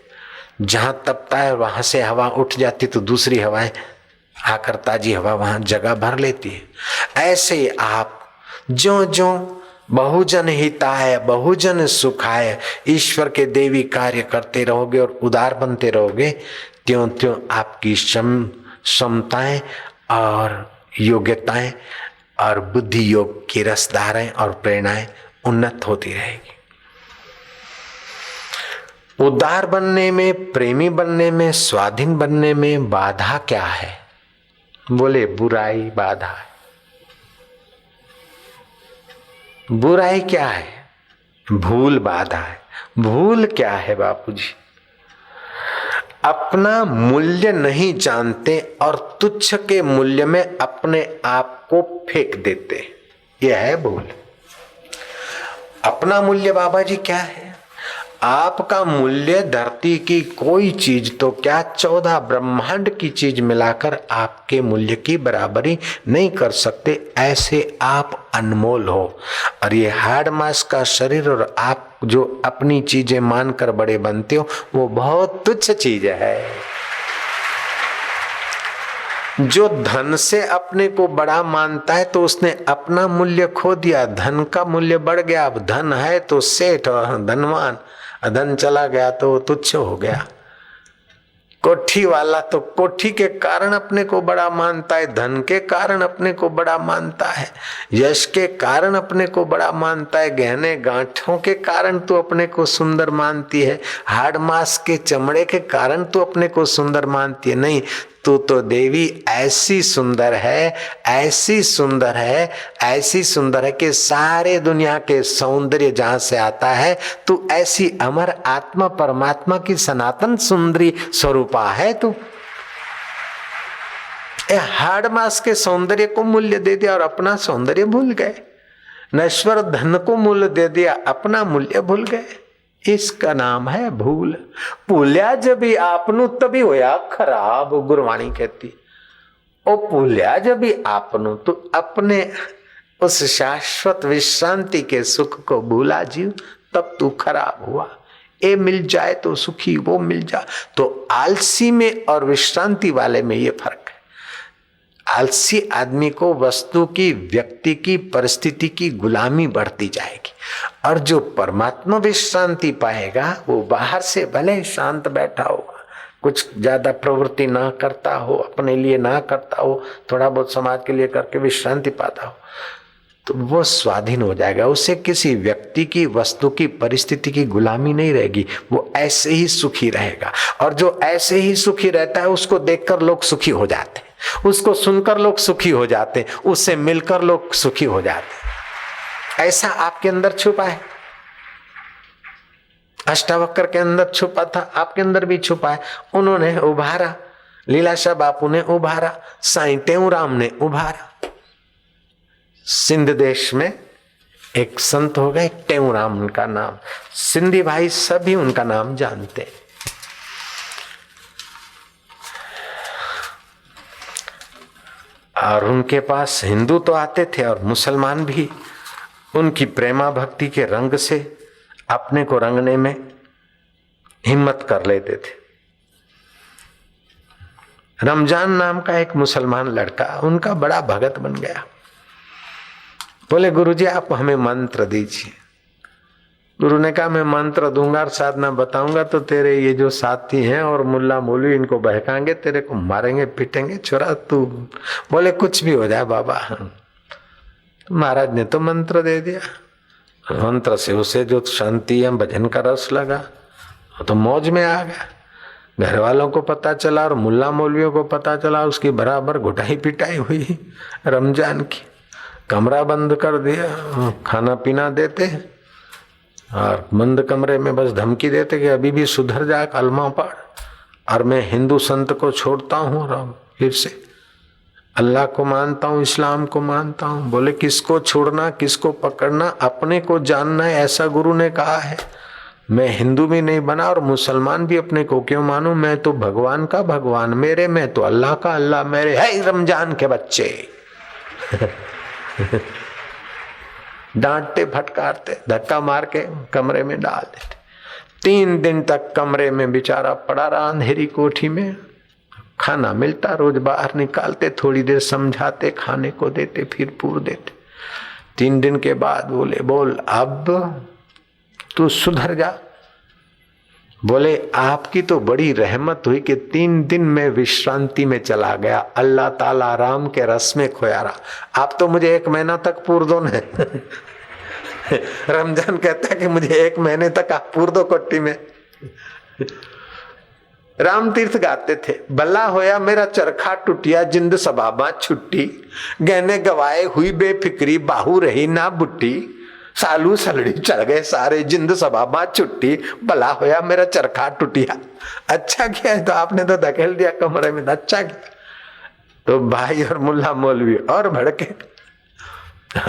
जहां तपता है वहां से हवा उठ जाती तो दूसरी हवाएं आकर ताजी हवा वहां जगह भर लेती है। ऐसे आप जो जो बहुजन हिताय बहुजन सुखाय ईश्वर के देवी कार्य करते रहोगे और उदार बनते रहोगे, त्यों त्यों आपकी क्षमताएं और योग्यताएं और बुद्धि योग की रसधाराएं और प्रेरणाएं उन्नत होती रहेगी। उदार बनने में, प्रेमी बनने में, स्वाधीन बनने में बाधा क्या है? बोले बुराई बाधा है। बुराई क्या है? भूल बाधा है। भूल क्या है बापूजी? अपना मूल्य नहीं जानते और तुच्छ के मूल्य में अपने आप को फेंक देते, यह है भूल। अपना मूल्य बाबा जी क्या है? आपका मूल्य धरती की कोई चीज तो क्या 14 ब्रह्मांड की चीज मिलाकर आपके मूल्य की बराबरी नहीं कर सकते। ऐसे आप अनमोल हो। और ये हाड़ मांस का शरीर और आप जो अपनी चीजें मानकर बड़े बनते हो, वो बहुत तुच्छ चीज है। जो धन से अपने को बड़ा मानता है तो उसने अपना मूल्य खो दिया, धन का मूल्य बढ़ गया। अब धन है तो सेठ और धनवान, धन चला गया तो तुच्छ हो गया। कोठी वाला तो कोठी के कारण अपने को बड़ा मानता है, धन के कारण अपने को बड़ा मानता है, यश के कारण अपने को बड़ा मानता है, गहने गांठों के कारण तो अपने को सुंदर मानती है, हाड़ मांस के चमड़े के कारण तो अपने को सुंदर मानती है। नहीं, तू तो देवी ऐसी सुंदर है, ऐसी सुंदर है, ऐसी सुंदर है कि सारे दुनिया के सौंदर्य जहां से आता है, तू ऐसी अमर आत्मा परमात्मा की सनातन सुंदरी स्वरूपा है। तू हाड़ मास के सौंदर्य को मूल्य दे दिया और अपना सौंदर्य भूल गए, नश्वर धन को मूल्य दे दिया, अपना मूल्य भूल गए। इसका नाम है भूल। भूलिया जब आपनू तभी होया खराब, गुरवाणी कहती। ओ भूलिया जब आपनू, तो अपने उस शाश्वत विश्रांति के सुख को भूला जीव, तब तू खराब हुआ। ये मिल जाए तो सुखी, वो मिल जाए तो आलसी में और विश्रांति वाले में ये फर्क है। आलसी आदमी को वस्तु की, व्यक्ति की, परिस्थिति की गुलामी बढ़ती जाएगी, और जो परमात्मा विश्रांति पाएगा वो बाहर से भले शांत बैठा होगा, कुछ ज्यादा प्रवृत्ति ना करता हो, अपने लिए ना करता हो, थोड़ा बहुत समाज के लिए करके विश्रांति पाता हो, तो वो स्वाधीन हो जाएगा। उसे किसी व्यक्ति की, वस्तु की, परिस्थिति की गुलामी नहीं रहेगी, वो ऐसे ही सुखी रहेगा। और जो ऐसे ही सुखी रहता है उसको देखकर लोग सुखी हो जाते हैं, उसको सुनकर लोग सुखी हो जाते हैं, उससे मिलकर लोग सुखी हो जाते हैं। ऐसा आपके अंदर छुपा है, अष्टावक्र के अंदर छुपा था, आपके अंदर भी छुपा है। उन्होंने उभारा, लीलाशाह बापू ने उभारा, साईं टेऊराम ने उभारा। सिंध देश में एक संत हो गए टेऊराम, उनका नाम, सिंधी भाई सभी उनका नाम जानते हैं। और उनके पास हिंदू तो आते थे और मुसलमान भी उनकी प्रेमा भक्ति के रंग से अपने को रंगने में हिम्मत कर लेते थे। रमजान नाम का एक मुसलमान लड़का उनका बड़ा भगत बन गया। बोले गुरुजी आप हमें मंत्र दीजिए। गुरु ने कहा मैं मंत्र दूंगा और साधना बताऊंगा तो तेरे ये जो साथी हैं और मुल्ला मौलवी इनको बहकाएंगे, तेरे को मारेंगे पीटेंगे। छोरा तू, बोले कुछ भी हो जाए बाबा। महाराज ने तो मंत्र दे दिया, मंत्र से उसे जो शांति है, भजन का रस लगा, तो मौज में आ गया। घर वालों को पता चला और मुल्ला मौलवियों को पता चला, उसकी बराबर घुटाई पिटाई हुई रमजान की। कमरा बंद कर दिया, खाना पीना देते और बंद कमरे में बस धमकी देते कि अभी भी सुधर जा, कलमा पढ़, और मैं हिंदू संत को छोड़ता हूँ और फिर से अल्लाह को मानता हूँ, इस्लाम को मानता हूँ। बोले किसको छोड़ना, किसको पकड़ना, अपने को जानना है, ऐसा गुरु ने कहा है। मैं हिंदू भी नहीं बना और मुसलमान भी अपने को क्यों मानूं, मैं तो भगवान का भगवान मेरे में, तो अल्लाह का अल्लाह मेरे। है रमजान के बच्चे डांटते फटकारते धक्का मार के कमरे में डाल देते। 3 दिन तक कमरे में बेचारा पड़ा रहा, अंधेरी कोठी में। खाना मिलता, रोज बाहर निकालते, थोड़ी देर समझाते, खाने को देते, फिर पूर देते। 3 दिन के बाद बोले बोल अब तू सुधर जा। बोले आपकी तो बड़ी रहमत हुई कि 3 दिन में विश्रांति में चला गया, अल्लाह ताला राम के रस में खोया रहा। आप तो मुझे 1 महीना तक पूर दो न। रमजान कहता है कि मुझे 1 महीने तक आप पूर दो कोट्टी में। राम तीर्थ गाते थे, भला होया मेरा चरखा टूटिया, जिंद सबाबा छुट्टी, गहने गवाए हुई बेफिक्री, बाहू रही ना बुट्टी, सालू सलड़ी चढ़ गए सारे, जिंद सबाबा छुट्टी, भला होया मेरा चरखा टूटिया। अच्छा किया है तो आपने तो धकेल दिया कमरे में, अच्छा किया। तो भाई और मुल्ला मौलवी और भड़के,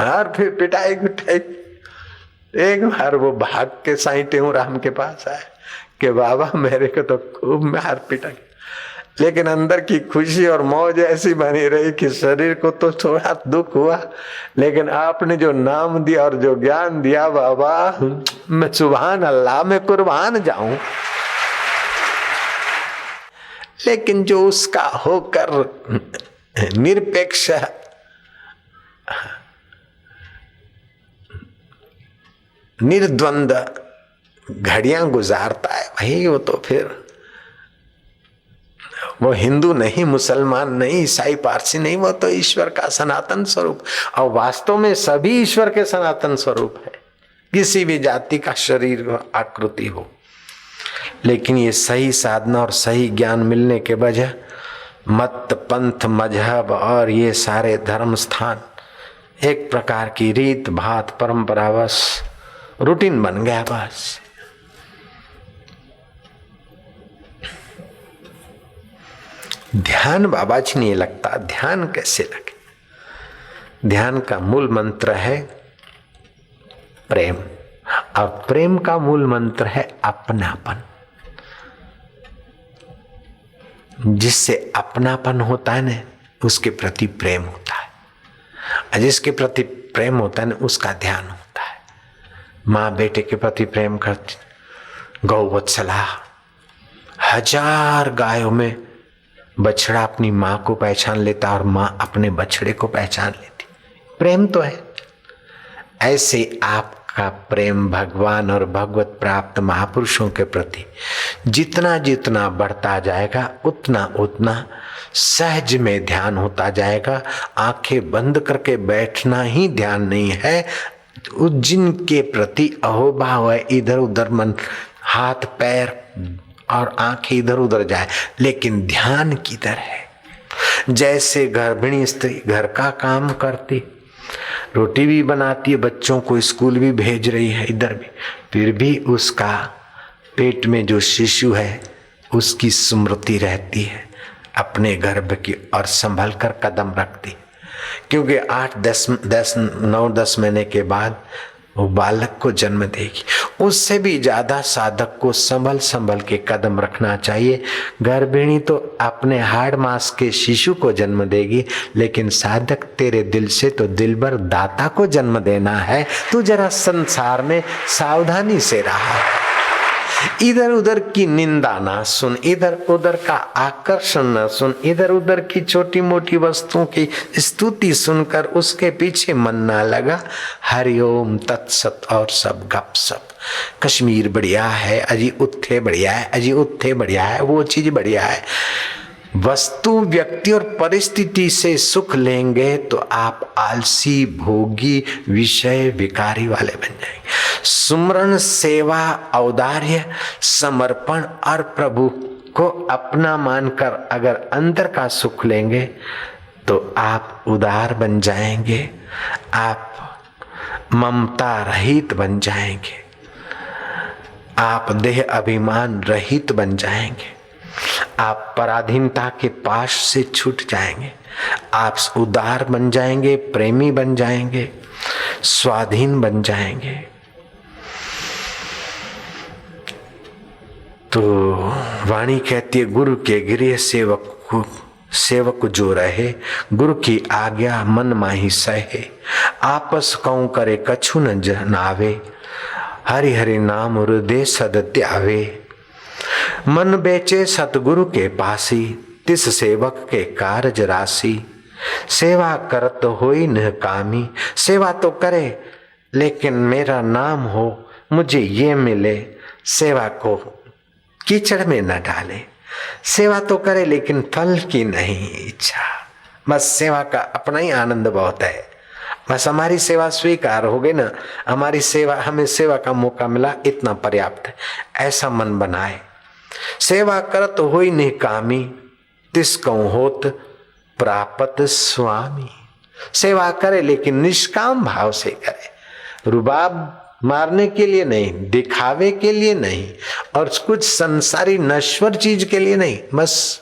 और फिर पिटाई गुटाई। एक बार वो भाग के साईं टेऊराम के पास आए कि बाबा मेरे को तो खूब मार पिटा, लेकिन अंदर की खुशी और मौज ऐसी बनी रही कि शरीर को तो थोड़ा दुख हुआ, लेकिन आपने जो नाम दिया और जो ज्ञान दिया बाबा, मैं सुभान अल्लाह में कुर्बान जाऊं। लेकिन जो उसका होकर निरपेक्ष निर्द्वंद घड़ियां गुजारता है भाई, वो तो फिर वो हिंदू नहीं, मुसलमान नहीं, ईसाई पारसी नहीं, वो तो ईश्वर का सनातन स्वरूप। और वास्तव में सभी ईश्वर के सनातन स्वरूप है, किसी भी जाति का शरीर आकृति हो। लेकिन ये सही साधना और सही ज्ञान मिलने के वजह मत पंथ मजहब और ये सारे धर्म स्थान एक प्रकार की रीत भात परंपरा बस रूटीन बन गया। बस ध्यान बाबा जी नहीं लगता, ध्यान कैसे लगे? ध्यान का मूल मंत्र है प्रेम, और प्रेम का मूल मंत्र है अपनापन। जिससे अपनापन होता है ना, उसके प्रति प्रेम होता है, और जिसके प्रति प्रेम होता है ना, उसका ध्यान होता है। माँ बेटे के प्रति प्रेम करती, गौवत्सला, 1000 गायों में बछड़ा अपनी माँ को पहचान लेता और माँ अपने बछड़े को पहचान लेती, प्रेम तो है। ऐसे आपका प्रेम भगवान और भगवत प्राप्त महापुरुषों के प्रति जितना जितना बढ़ता जाएगा, उतना उतना सहज में ध्यान होता जाएगा। आंखें बंद करके बैठना ही ध्यान नहीं है, जिनके प्रति अहोभाव है, इधर उधर मन हाथ पैर और आंखें इधर उधर जाए, लेकिन ध्यान किधर है? जैसे गर्भिणी स्त्री घर का काम करती, रोटी भी बनाती है, बच्चों को स्कूल भी भेज रही है, इधर भी, फिर भी उसका पेट में जो शिशु है उसकी स्मृति रहती है अपने गर्भ की, और संभल कर कदम रखती, क्योंकि 9-10 महीने के बाद वो बालक को जन्म देगी। उससे भी ज्यादा साधक को संभल संभल के कदम रखना चाहिए। गर्भिणी तो अपने हाड़ मांस के शिशु को जन्म देगी, लेकिन साधक तेरे दिल से तो दिलबर दाता को जन्म देना है। तू जरा संसार में सावधानी से रहा, इधर उधर की निंदा ना सुन, इधर उधर का आकर्षण न सुन, इधर उधर की छोटी मोटी वस्तुओं की स्तुति सुनकर उसके पीछे मन ना लगा। हरिओम तत्सत और सब गपसप। कश्मीर बढ़िया है, अजी उत्थे बढ़िया है, अजी उत्थे बढ़िया है, वो चीज बढ़िया है। वस्तु व्यक्ति और परिस्थिति से सुख लेंगे तो आप आलसी भोगी विषय विकारी वाले बन जाएंगे। सुमरण सेवा औदार्य समर्पण और प्रभु को अपना मानकर अगर अंदर का सुख लेंगे तो आप उदार बन जाएंगे, आप ममता रहित बन जाएंगे, आप देह अभिमान रहित बन जाएंगे, आप पराधीनता के पाश से छूट जाएंगे, आप उदार बन जाएंगे, प्रेमी बन जाएंगे, स्वाधीन बन जाएंगे। तो वाणी कहती है, गुरु के गृह सेवक जो रहे, गुरु की आज्ञा मन माही सहे। आपस कऊं करे कछु न जनावे, हरि हरि नाम हृदय सद त्यावे। मन बेचे सतगुरु के पासी, तिस सेवक के कारज राशि। सेवा करत होई न कामी, सेवा तो करे लेकिन मेरा नाम हो, मुझे ये मिले। सेवा को कीचड़ में न डाले, सेवा तो करे लेकिन फल की नहीं इच्छा। बस सेवा का अपना ही आनंद बहुत है, बस हमारी सेवा स्वीकार हो गई ना, हमारी सेवा, हमें सेवा का मौका मिला, इतना पर्याप्त है, ऐसा मन बनाए। सेवा करत होई निकामी, तिस कहूं होत प्रापत स्वामी। सेवा करे लेकिन निष्काम भाव से करे, रुबाब मारने के लिए नहीं, दिखावे के लिए नहीं, और कुछ संसारी नश्वर चीज के लिए नहीं। बस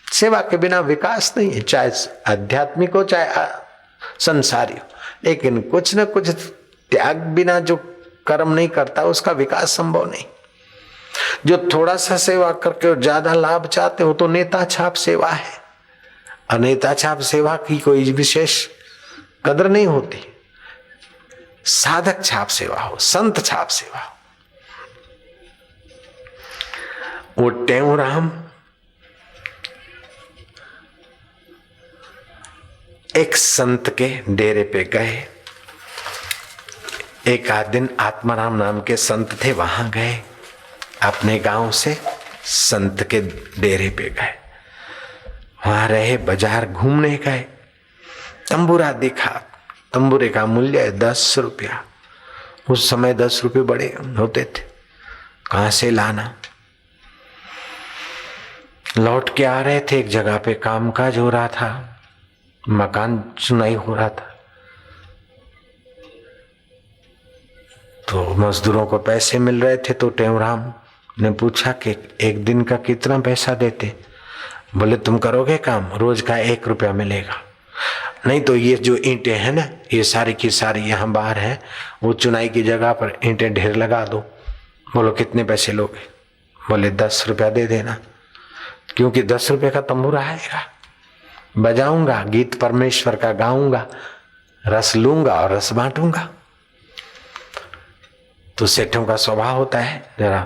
सेवा के बिना विकास नहीं है, चाहे आध्यात्मिक हो चाहे संसारी हो, लेकिन कुछ न कुछ त्याग बिना जो कर्म नहीं करता उसका विकास संभव नहीं। जो थोड़ा सा सेवा करके और ज्यादा लाभ चाहते हो तो नेता छाप सेवा है, और नेता छाप सेवा की कोई विशेष कदर नहीं होती। साधक छाप सेवा हो, संत छाप सेवा हो। वो टेऊ राम एक संत के डेरे पे गए। एक आध दिन आत्माराम नाम के संत थे, वहां गए। अपने गांव से संत के डेरे पे गए, वहां रहे, बाजार घूमने गए। तंबूरा देखा, तंबूरे का मूल्य है 10 रुपया। उस समय 10 रुपये बड़े होते थे, कहां से लाना। लौट के आ रहे थे, एक जगह पे कामकाज हो रहा था, मकान चुनाई हो रहा था, तो मजदूरों को पैसे मिल रहे थे। तो टेवराम ने पूछा कि एक दिन का कितना पैसा देते। बोले तुम करोगे काम, रोज का 1 रुपया मिलेगा। नहीं तो ये जो ईंटें हैं ना, ये सारी की सारी यहाँ बाहर है, वो चुनाई की जगह पर ईंटें ढेर लगा दो। बोलो कितने पैसे लोगे। बोले 10 रुपया दे देना, क्योंकि 10 रुपये का तंबूरा आएगा, बजाऊंगा, गीत परमेश्वर का गाऊंगा, रस लूंगा और रस बांटूंगा। तो सेठों का स्वभाव होता है जरा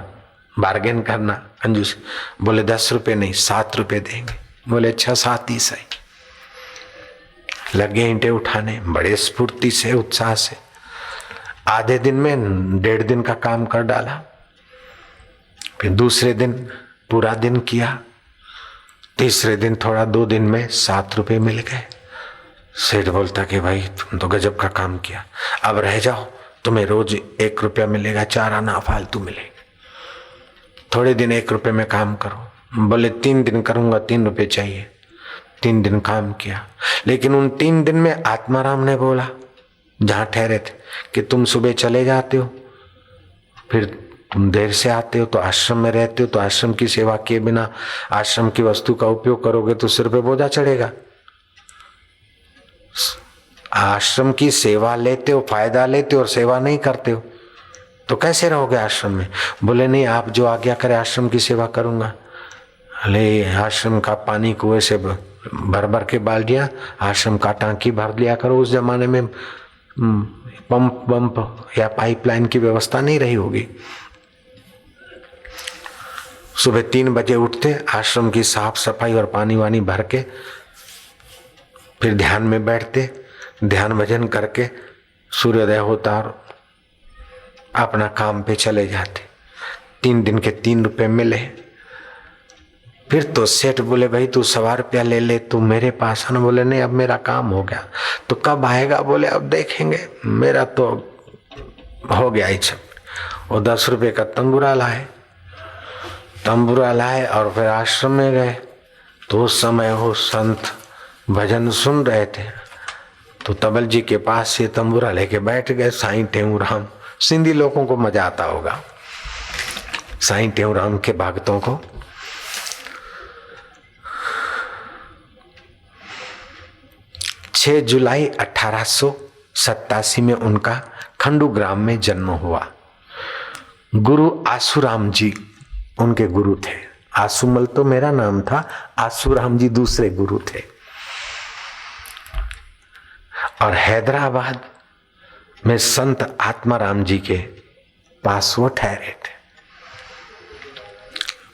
बार्गेन करना, कंजूस। बोले 10 रुपये नहीं, 7 रुपये देंगे। बोले अच्छा 7 ही सही। लगे ईंटें उठाने बड़े स्फूर्ति से, उत्साह से। आधे दिन में 1.5 दिन का काम कर डाला। फिर दूसरे दिन पूरा दिन किया, तीसरे दिन थोड़ा, 2 दिन में 7 रुपये मिल गए। सेठ बोलता कि भाई तुम तो गजब का काम किया, अब रह जाओ, तुम्हें रोज 1 रुपया मिलेगा, 4 आना फालतू मिलेगा। थोड़े दिन 1 रुपये में काम करो। बोले 3 दिन करूंगा, 3 रुपये चाहिए। 3 दिन काम किया, लेकिन उन 3 दिन में आत्माराम ने बोला, जहां ठहरे थे, कि तुम सुबह चले जाते हो, फिर तुम देर से आते हो, तो आश्रम में रहते हो, तो आश्रम की सेवा किए बिना आश्रम की वस्तु का उपयोग करोगे तो सिर पे बोझा चढ़ेगा। आश्रम की सेवा लेते हो, फायदा लेते हो और सेवा नहीं करते हो, तो कैसे रहोगे आश्रम में। बोले नहीं, आप जो आज्ञा करे आश्रम की सेवा करूंगा। अरे आश्रम का पानी कुएं से भर भर के बाल्टियां, आश्रम का टांकी भर लिया करो। उस जमाने में पंप या पाइपलाइन की व्यवस्था नहीं रही होगी। सुबह 3 बजे उठते, आश्रम की साफ सफाई और पानी वानी भर के, फिर ध्यान में बैठते, ध्यान भजन करके सूर्योदय होता और अपना काम पे चले जाते। 3 दिन के 3 रुपए मिले। फिर तो सेठ बोले भाई तू 1.25 रुपया ले ले, तू मेरे पास आना। बोले नहीं, अब मेरा काम हो गया। तो कब आएगा। बोले अब देखेंगे, मेरा तो हो गया ही सब। वो 10 रुपये का तंबूरा लाए और फिर आश्रम में गए। तो उस समय वो संत भजन सुन रहे थे, तो तबल जी के पास ये तंबूरा लेके बैठ गए। साईं टेऊराम, सिंधी लोगों को मजा आता होगा, साईं टेऊराम के भक्तों को। जुलाई 1887 में उनका खंडूग्राम में जन्म हुआ। गुरु आसूराम जी उनके गुरु थे। आसूमल तो मेरा नाम था, आसूराम जी दूसरे गुरु थे। और हैदराबाद में संत आत्माराम जी के पास वो ठहरे थे।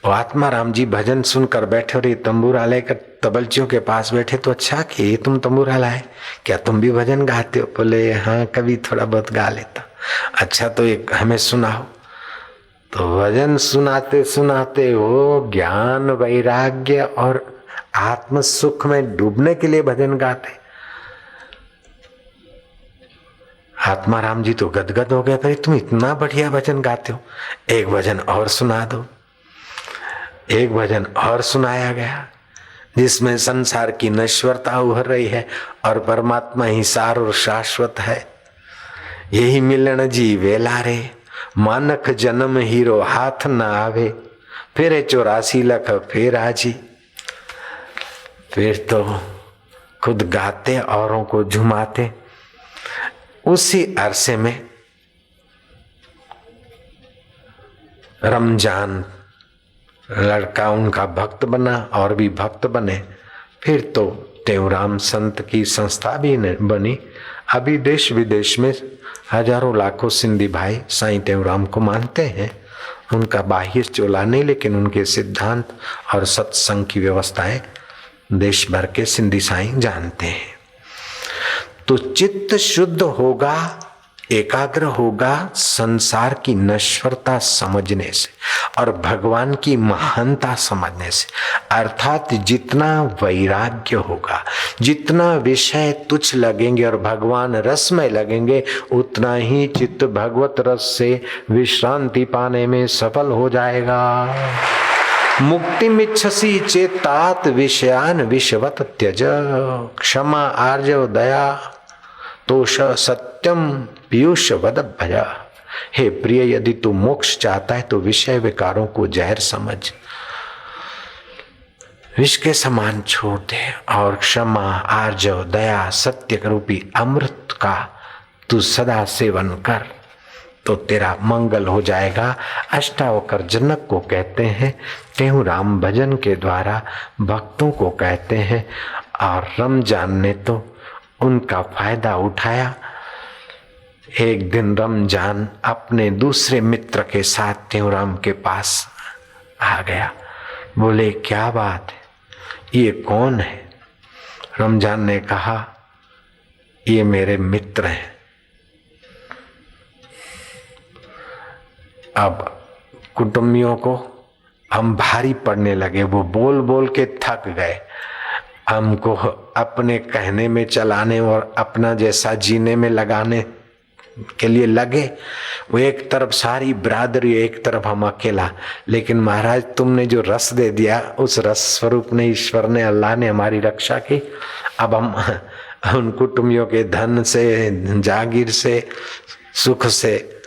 और आत्माराम जी भजन सुनकर बैठे और ये तंबूरा लेकर तबलचियों के पास बैठे। तो अच्छा कि ये तुम तंबूरा लाए, क्या तुम भी भजन गाते हो। बोले हाँ, कभी थोड़ा बहुत गा लेता। अच्छा तो एक हमें सुनाओ। तो भजन सुनाते सुनाते वो ज्ञान वैराग्य और आत्म सुख में डूबने के लिए भजन गाते। आत्माराम जी तो गदगद हो गए, भाई तुम इतना बढ़िया भजन गाते हो, एक भजन और सुना दो। एक भजन और सुनाया गया, जिसमें संसार की नश्वरता उभर रही है और परमात्मा ही सार और शाश्वत है। यही मिलन जी वेला रे, मानक जन्म हीरो हाथ न आवे, फिर 84 लख फिर आजी। फिर तो खुद गाते, औरों को झुमाते। उसी अरसे में रमजान लड़का उनका भक्त बना और भी भक्त बने। फिर तो टेऊराम संत की संस्था भी बनी। अभी देश विदेश में हजारों लाखों सिंधी भाई साईं टेऊराम को मानते हैं। उनका बाह्य चोला नहीं, लेकिन उनके सिद्धांत और सत्संग की व्यवस्थाएं देश भर के सिंधी साईं जानते हैं। तो चित्त शुद्ध होगा, एकाग्र होगा संसार की नश्वरता समझने से और भगवान की महानता समझने से। अर्थात जितना वैराग्य होगा, जितना विषय तुच्छ लगेंगे और भगवान रसमय लगेंगे, उतना ही चित्त भगवत रस से विश्रांति पाने में सफल हो जाएगा। मुक्तिमिच्छसि चेतात विषयान विषवत त्यज, क्षमा आर्जव दया तोष सत्यम पीयूष वद भया। हे प्रिय, यदि तू मोक्ष चाहता है तो विषय विकारों को जहर समझ, विष के समान छोड़ दे और क्षमा आर्जव दया सत्य रूपी अमृत का तू सदा सेवन कर, तो तेरा मंगल हो जाएगा। अष्टावकर जनक को कहते हैं, तेहु राम भजन के द्वारा भक्तों को कहते हैं। और रमजान ने तो उनका फायदा उठाया। एक दिन रमजान अपने दूसरे मित्र के साथ तेहूराम के पास आ गया। बोले, क्या बात है, ये कौन है? रमजान ने कहा, ये मेरे मित्र हैं। अब कुटुंबियों को हम भारी पड़ने लगे, वो बोल बोल के थक गए। हमको अपने कहने में चलाने और अपना जैसा जीने में लगाने के लिए लगे। वो एक तरफ सारी बिरादरी, एक तरफ हम अकेला। लेकिन महाराज, तुमने जो रस दे दिया, उस रस स्वरूप ने, ईश्वर ने, अल्लाह ने हमारी रक्षा की। अब हम उन कुटुंबियों के धन से, जागीर से, सुख से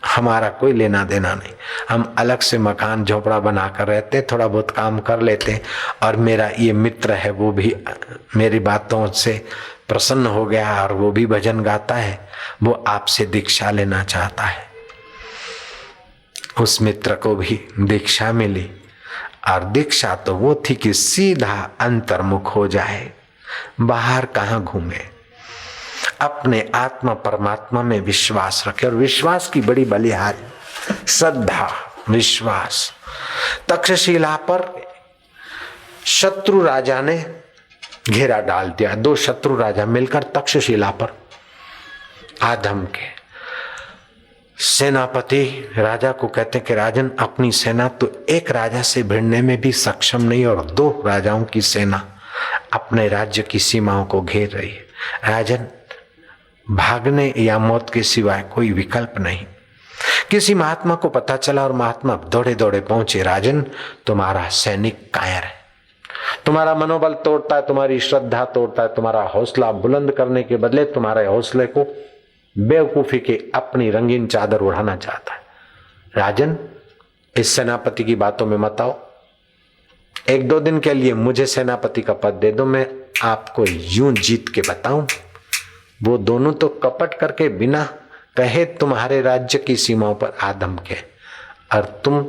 हमारा कोई लेना देना नहीं। हम अलग से मकान झोपड़ा बनाकर रहते, थोड़ा बहुत काम कर लेते। और मेरा ये मित्र है, वो भी मेरी बातों से प्रसन्न हो गया और वो भी भजन गाता है। वो आपसे दीक्षा लेना चाहता है। उस मित्र को भी दीक्षा मिली। और दीक्षा तो वो थी कि सीधा अंतर्मुख हो जाए, बाहर कहाँ घूमे, अपने आत्मा परमात्मा में विश्वास रखे। और विश्वास की बड़ी बलिहारी श्रद्धा, विश्वास। तक्षशिला पर शत्रु राजा ने घेरा डाल दिया। दो शत्रु राजा मिलकर तक्षशिला पर आधम के सेनापति राजा को कहते कि राजन, अपनी सेना तो एक राजा से भिड़ने में भी सक्षम नहीं और दो राजाओं की सेना अपने राज्य की सीमाओं को घेर रही है। राजन, भागने या मौत के सिवाय कोई विकल्प नहीं। किसी महात्मा को पता चला और महात्मा दौड़े दौड़े पहुंचे। राजन, तुम्हारा सैनिक कायर है, तुम्हारा मनोबल तोड़ता है, तुम्हारी श्रद्धा तोड़ता है, तुम्हारा हौसला बुलंद करने के बदले तुम्हारे हौसले को बेवकूफी के अपनी रंगीन चादर उड़ाना चाहता है। राजन, इस सेनापति की बातों में मत आओ। एक दो दिन के लिए मुझे सेनापति का पद दे दो, मैं आपको यूं जीत के बताऊं। वो दोनों तो कपट करके बिना कहे तुम्हारे राज्य की सीमाओं पर आदम के, और तुम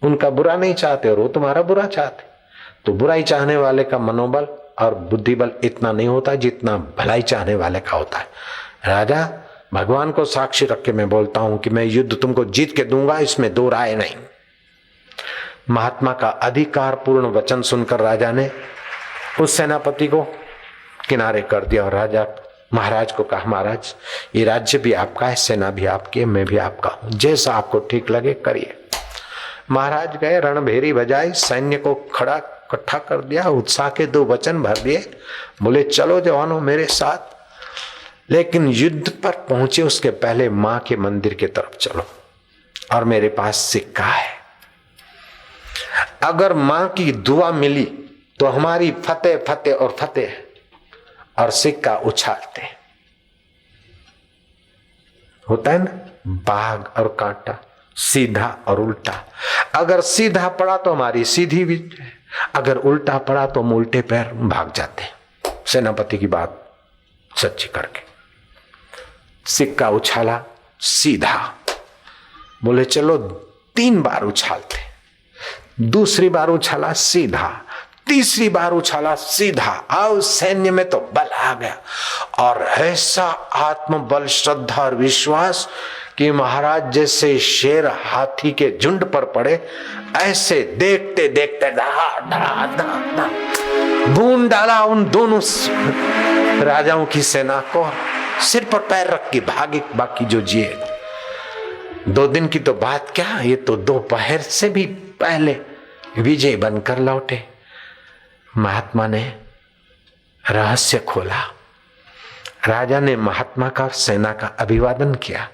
उनका बुरा नहीं चाहते और वो तुम्हारा बुरा चाहते। तो बुराई चाहने वाले का मनोबल और बुद्धिबल इतना नहीं होता जितना भलाई चाहने वाले का होता है। राजा, भगवान को साक्षी रख के मैं बोलता हूं कि मैं युद्ध तुमको जीत के दूंगा, इसमें दो राय नहीं। महात्मा का अधिकार पूर्ण वचन सुनकर राजा ने उस सेनापति को किनारे कर दिया और राजा महाराज को कहा, महाराज, ये राज्य भी आपका है, सेना भी आपकी है, मैं भी आपका हूं, जैसा आपको ठीक लगे करिए। महाराज गए, रणभेरी बजाई, सैन्य को खड़ा इकट्ठा कर दिया, उत्साह के दो वचन भर दिए। बोले, चलो जवानों मेरे साथ। लेकिन युद्ध पर पहुंचे उसके पहले मां के मंदिर की तरफ चलो, और मेरे पास सिक्का है। अगर मां की दुआ मिली तो हमारी फतेह फतेह और फतेह है। और सिक्का उछालते होता है ना, बाघ और कांटा, सीधा और उल्टा। अगर सीधा पड़ा तो हमारी सीधी भी, अगर उल्टा पड़ा तो हम उल्टे पैर भाग जाते। सेनापति की बात सच्ची करके सिक्का उछाला, सीधा। बोले, चलो 3 बार उछालते। दूसरी बार उछाला, सीधा। तीसरी बार उछाला, सीधा। और सैन्य में तो बल आ गया, और ऐसा आत्मबल, श्रद्धा और विश्वास कि महाराज जैसे शेर हाथी के झुंड पर पड़े, ऐसे देखते देखते बूंद डाला उन दोनों राजाओं की सेना को सिर पर पैर रख के भागे, बाकी जो जिए। 2 दिन की तो बात क्या, ये तो दोपहर से भी पहले विजय बनकर लौटे। महात्मा ने रहस्य खोला। राजा ने महात्मा का और सेना का अभिवादन किया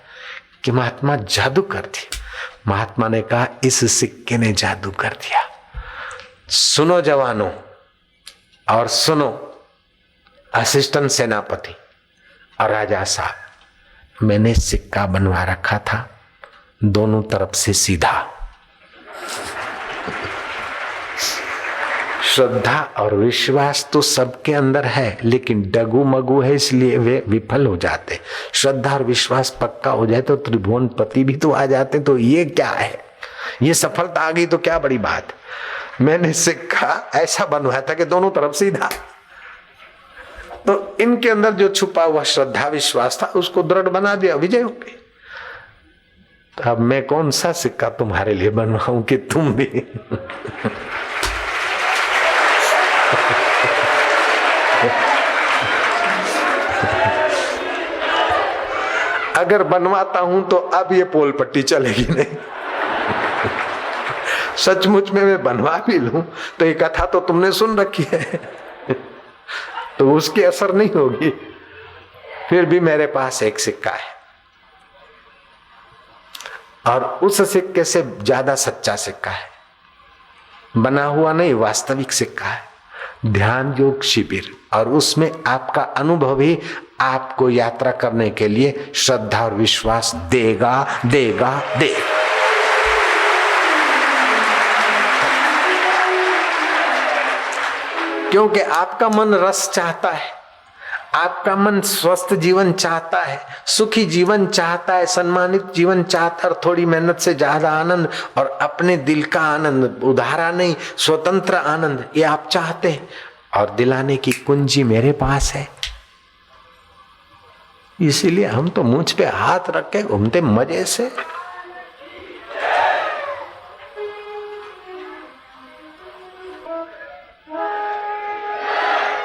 कि महात्मा जादू कर दिया। महात्मा ने कहा इस सिक्के ने जादू कर दिया। सुनो जवानों और सुनो असिस्टेंट सेनापति और राजा साहब, मैंने सिक्का बनवा रखा था दोनों तरफ से सीधा। श्रद्धा और विश्वास तो सबके अंदर है, लेकिन डगू मगू है इसलिए वे विफल हो जाते। श्रद्धा और विश्वास पक्का हो जाए तो त्रिभुवनपति भी तो आ जाते। तो ये क्या है, ये सफलता आ गई तो क्या बड़ी बात। मैंने सिक्का ऐसा बनवाया था कि दोनों तरफ सीधा, तो इनके अंदर जो छुपा हुआ श्रद्धा विश्वास था उसको दृढ़ बना दिया, विजय हो गई। तो अब मैं कौन सा सिक्का तुम्हारे लिए बनवाऊं कि तुम भी अगर बनवाता हूं तो अब ये पोल पट्टी चलेगी नहीं। सचमुच में मैं बनवा भी लूं तो ये कथा तो तुमने सुन रखी है, तो उसकी असर नहीं होगी। फिर भी मेरे पास एक सिक्का है और उस सिक्के से ज्यादा सच्चा सिक्का है, बना हुआ नहीं, वास्तविक सिक्का है। ध्यान योग शिविर, और उसमें आपका अनुभव ही आपको यात्रा करने के लिए श्रद्धा और विश्वास देगा देगा देगा। क्योंकि आपका मन रस चाहता है, आपका मन स्वस्थ जीवन चाहता है, सुखी जीवन चाहता है, सम्मानित जीवन चाहता है, और थोड़ी मेहनत से ज्यादा आनंद और अपने दिल का आनंद, उधारा नहीं, स्वतंत्र आनंद, ये आप चाहते हैं। और दिलाने की कुंजी मेरे पास है, इसीलिए हम तो मुझ पे हाथ रख के घूमते मजे से।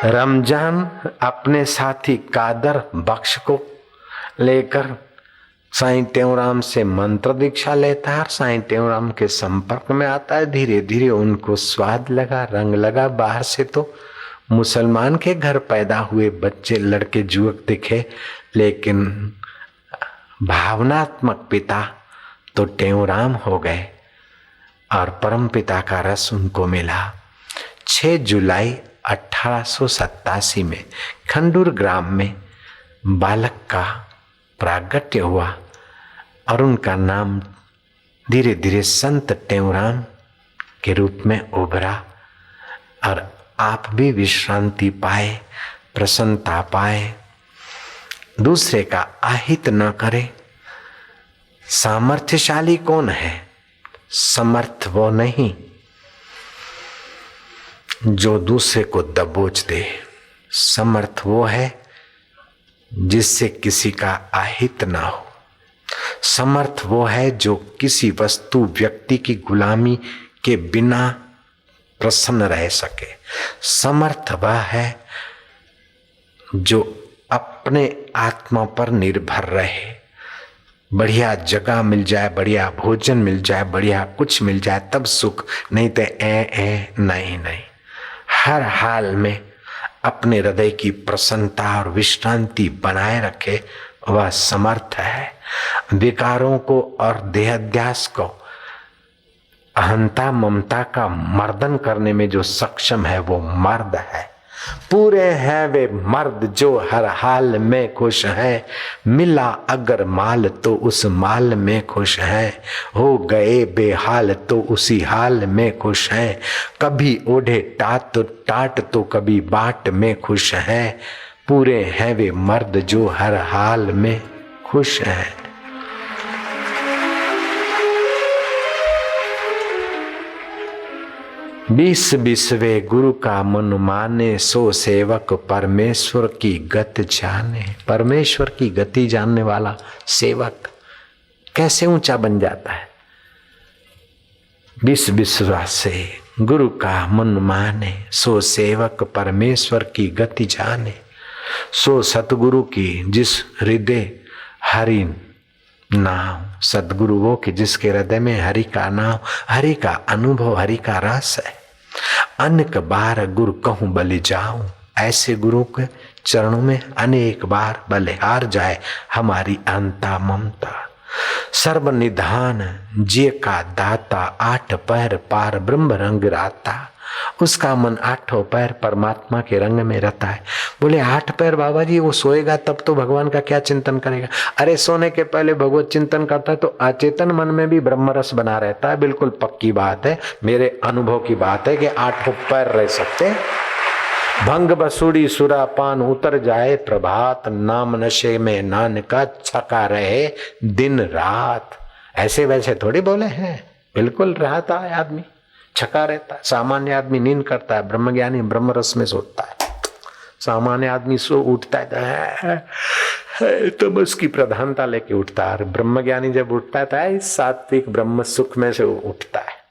रमजान अपने साथी कादर बख्श को लेकर साईं टेवराम से मंत्र दीक्षा लेता है और साईं टेवराम के संपर्क में आता है। धीरे धीरे उनको स्वाद लगा, रंग लगा। बाहर से तो मुसलमान के घर पैदा हुए बच्चे, लड़के, युवक दिखे, लेकिन भावनात्मक पिता तो टेवराम हो गए और परम पिता का रस उनको मिला। 6 जुलाई 1887 में खंडूर ग्राम में बालक का प्रागट्य हुआ और उनका नाम धीरे धीरे संत टेवराम के रूप में उभरा। और आप भी विश्रांति पाए, प्रसन्नता पाए, दूसरे का अहित न करे। सामर्थ्यशाली कौन है? समर्थ वो नहीं जो दूसरे को दबोच दे। समर्थ वो है जिससे किसी का अहित ना हो। समर्थ वो है जो किसी वस्तु, व्यक्ति की गुलामी के बिना प्रसन्न रह सके। समर्थ वह है जो अपने आत्मा पर निर्भर रहे। बढ़िया जगह मिल जाए, बढ़िया भोजन मिल जाए, बढ़िया कुछ मिल जाए तब सुख, नहीं तो नहीं। हर हाल में अपने हृदय की प्रसन्नता और विश्रांति बनाए रखे, वह समर्थ है। विकारों को और देहाध्यास को, अहंता ममता का मर्दन करने में जो सक्षम है वो मर्द है। पूरे हैं वे मर्द जो हर हाल में खुश हैं। मिला अगर माल तो उस माल में खुश हैं। हो गए बेहाल तो उसी हाल में खुश हैं। कभी ओढ़े टाट तो कभी बाट में खुश हैं। पूरे हैं वे मर्द जो हर हाल में खुश हैं। बीसवे गुरु का मन माने, सो सेवक परमेश्वर की गति जाने। परमेश्वर की गति जानने वाला सेवक कैसे ऊंचा बन जाता है? 20 विश्वास से गुरु का मन माने, सो सेवक परमेश्वर की गति जाने। सो सतगुरु की जिस हृदय हरि नाम, सदगुरु वो कि जिसके हृदय में हरि का नाम, हरि का अनुभव, हरि का रस है। अनेक बार गुरु कहूं बलि जाऊं, ऐसे गुरु के चरणों में अनेक बार बलिहार जाए हमारी अंता ममता। सर्व निधान जिय का दाता, आठ पैर पार ब्रह्म रंग राता। उसका मन आठों पैर परमात्मा के रंग में रहता है। बोले 8 पैर बाबा जी, वो सोएगा तब तो भगवान का क्या चिंतन करेगा? अरे सोने के पहले भगवत चिंतन करता है तो अचेतन मन में भी ब्रह्म रस बना रहता है। बिल्कुल पक्की बात है, मेरे अनुभव की बात है कि 8 पैर रह सकते। भंग बसुड़ी सुरा पान उतर जाए प्रभात, नाम नशे में नानका छका रहे दिन रात। ऐसे वैसे थोड़ी बोले हैं, बिल्कुल रहता है आदमी, छका रहता है। सामान्य आदमी नींद करता है, ब्रह्मज्ञानी ब्रह्म रस में सोता है। सामान्य आदमी सो उठता है तमस की प्रधानता लेके उठता है। ब्रह्मज्ञानी जब उठता है तो सात्विक ब्रह्म सुख में से उठता है।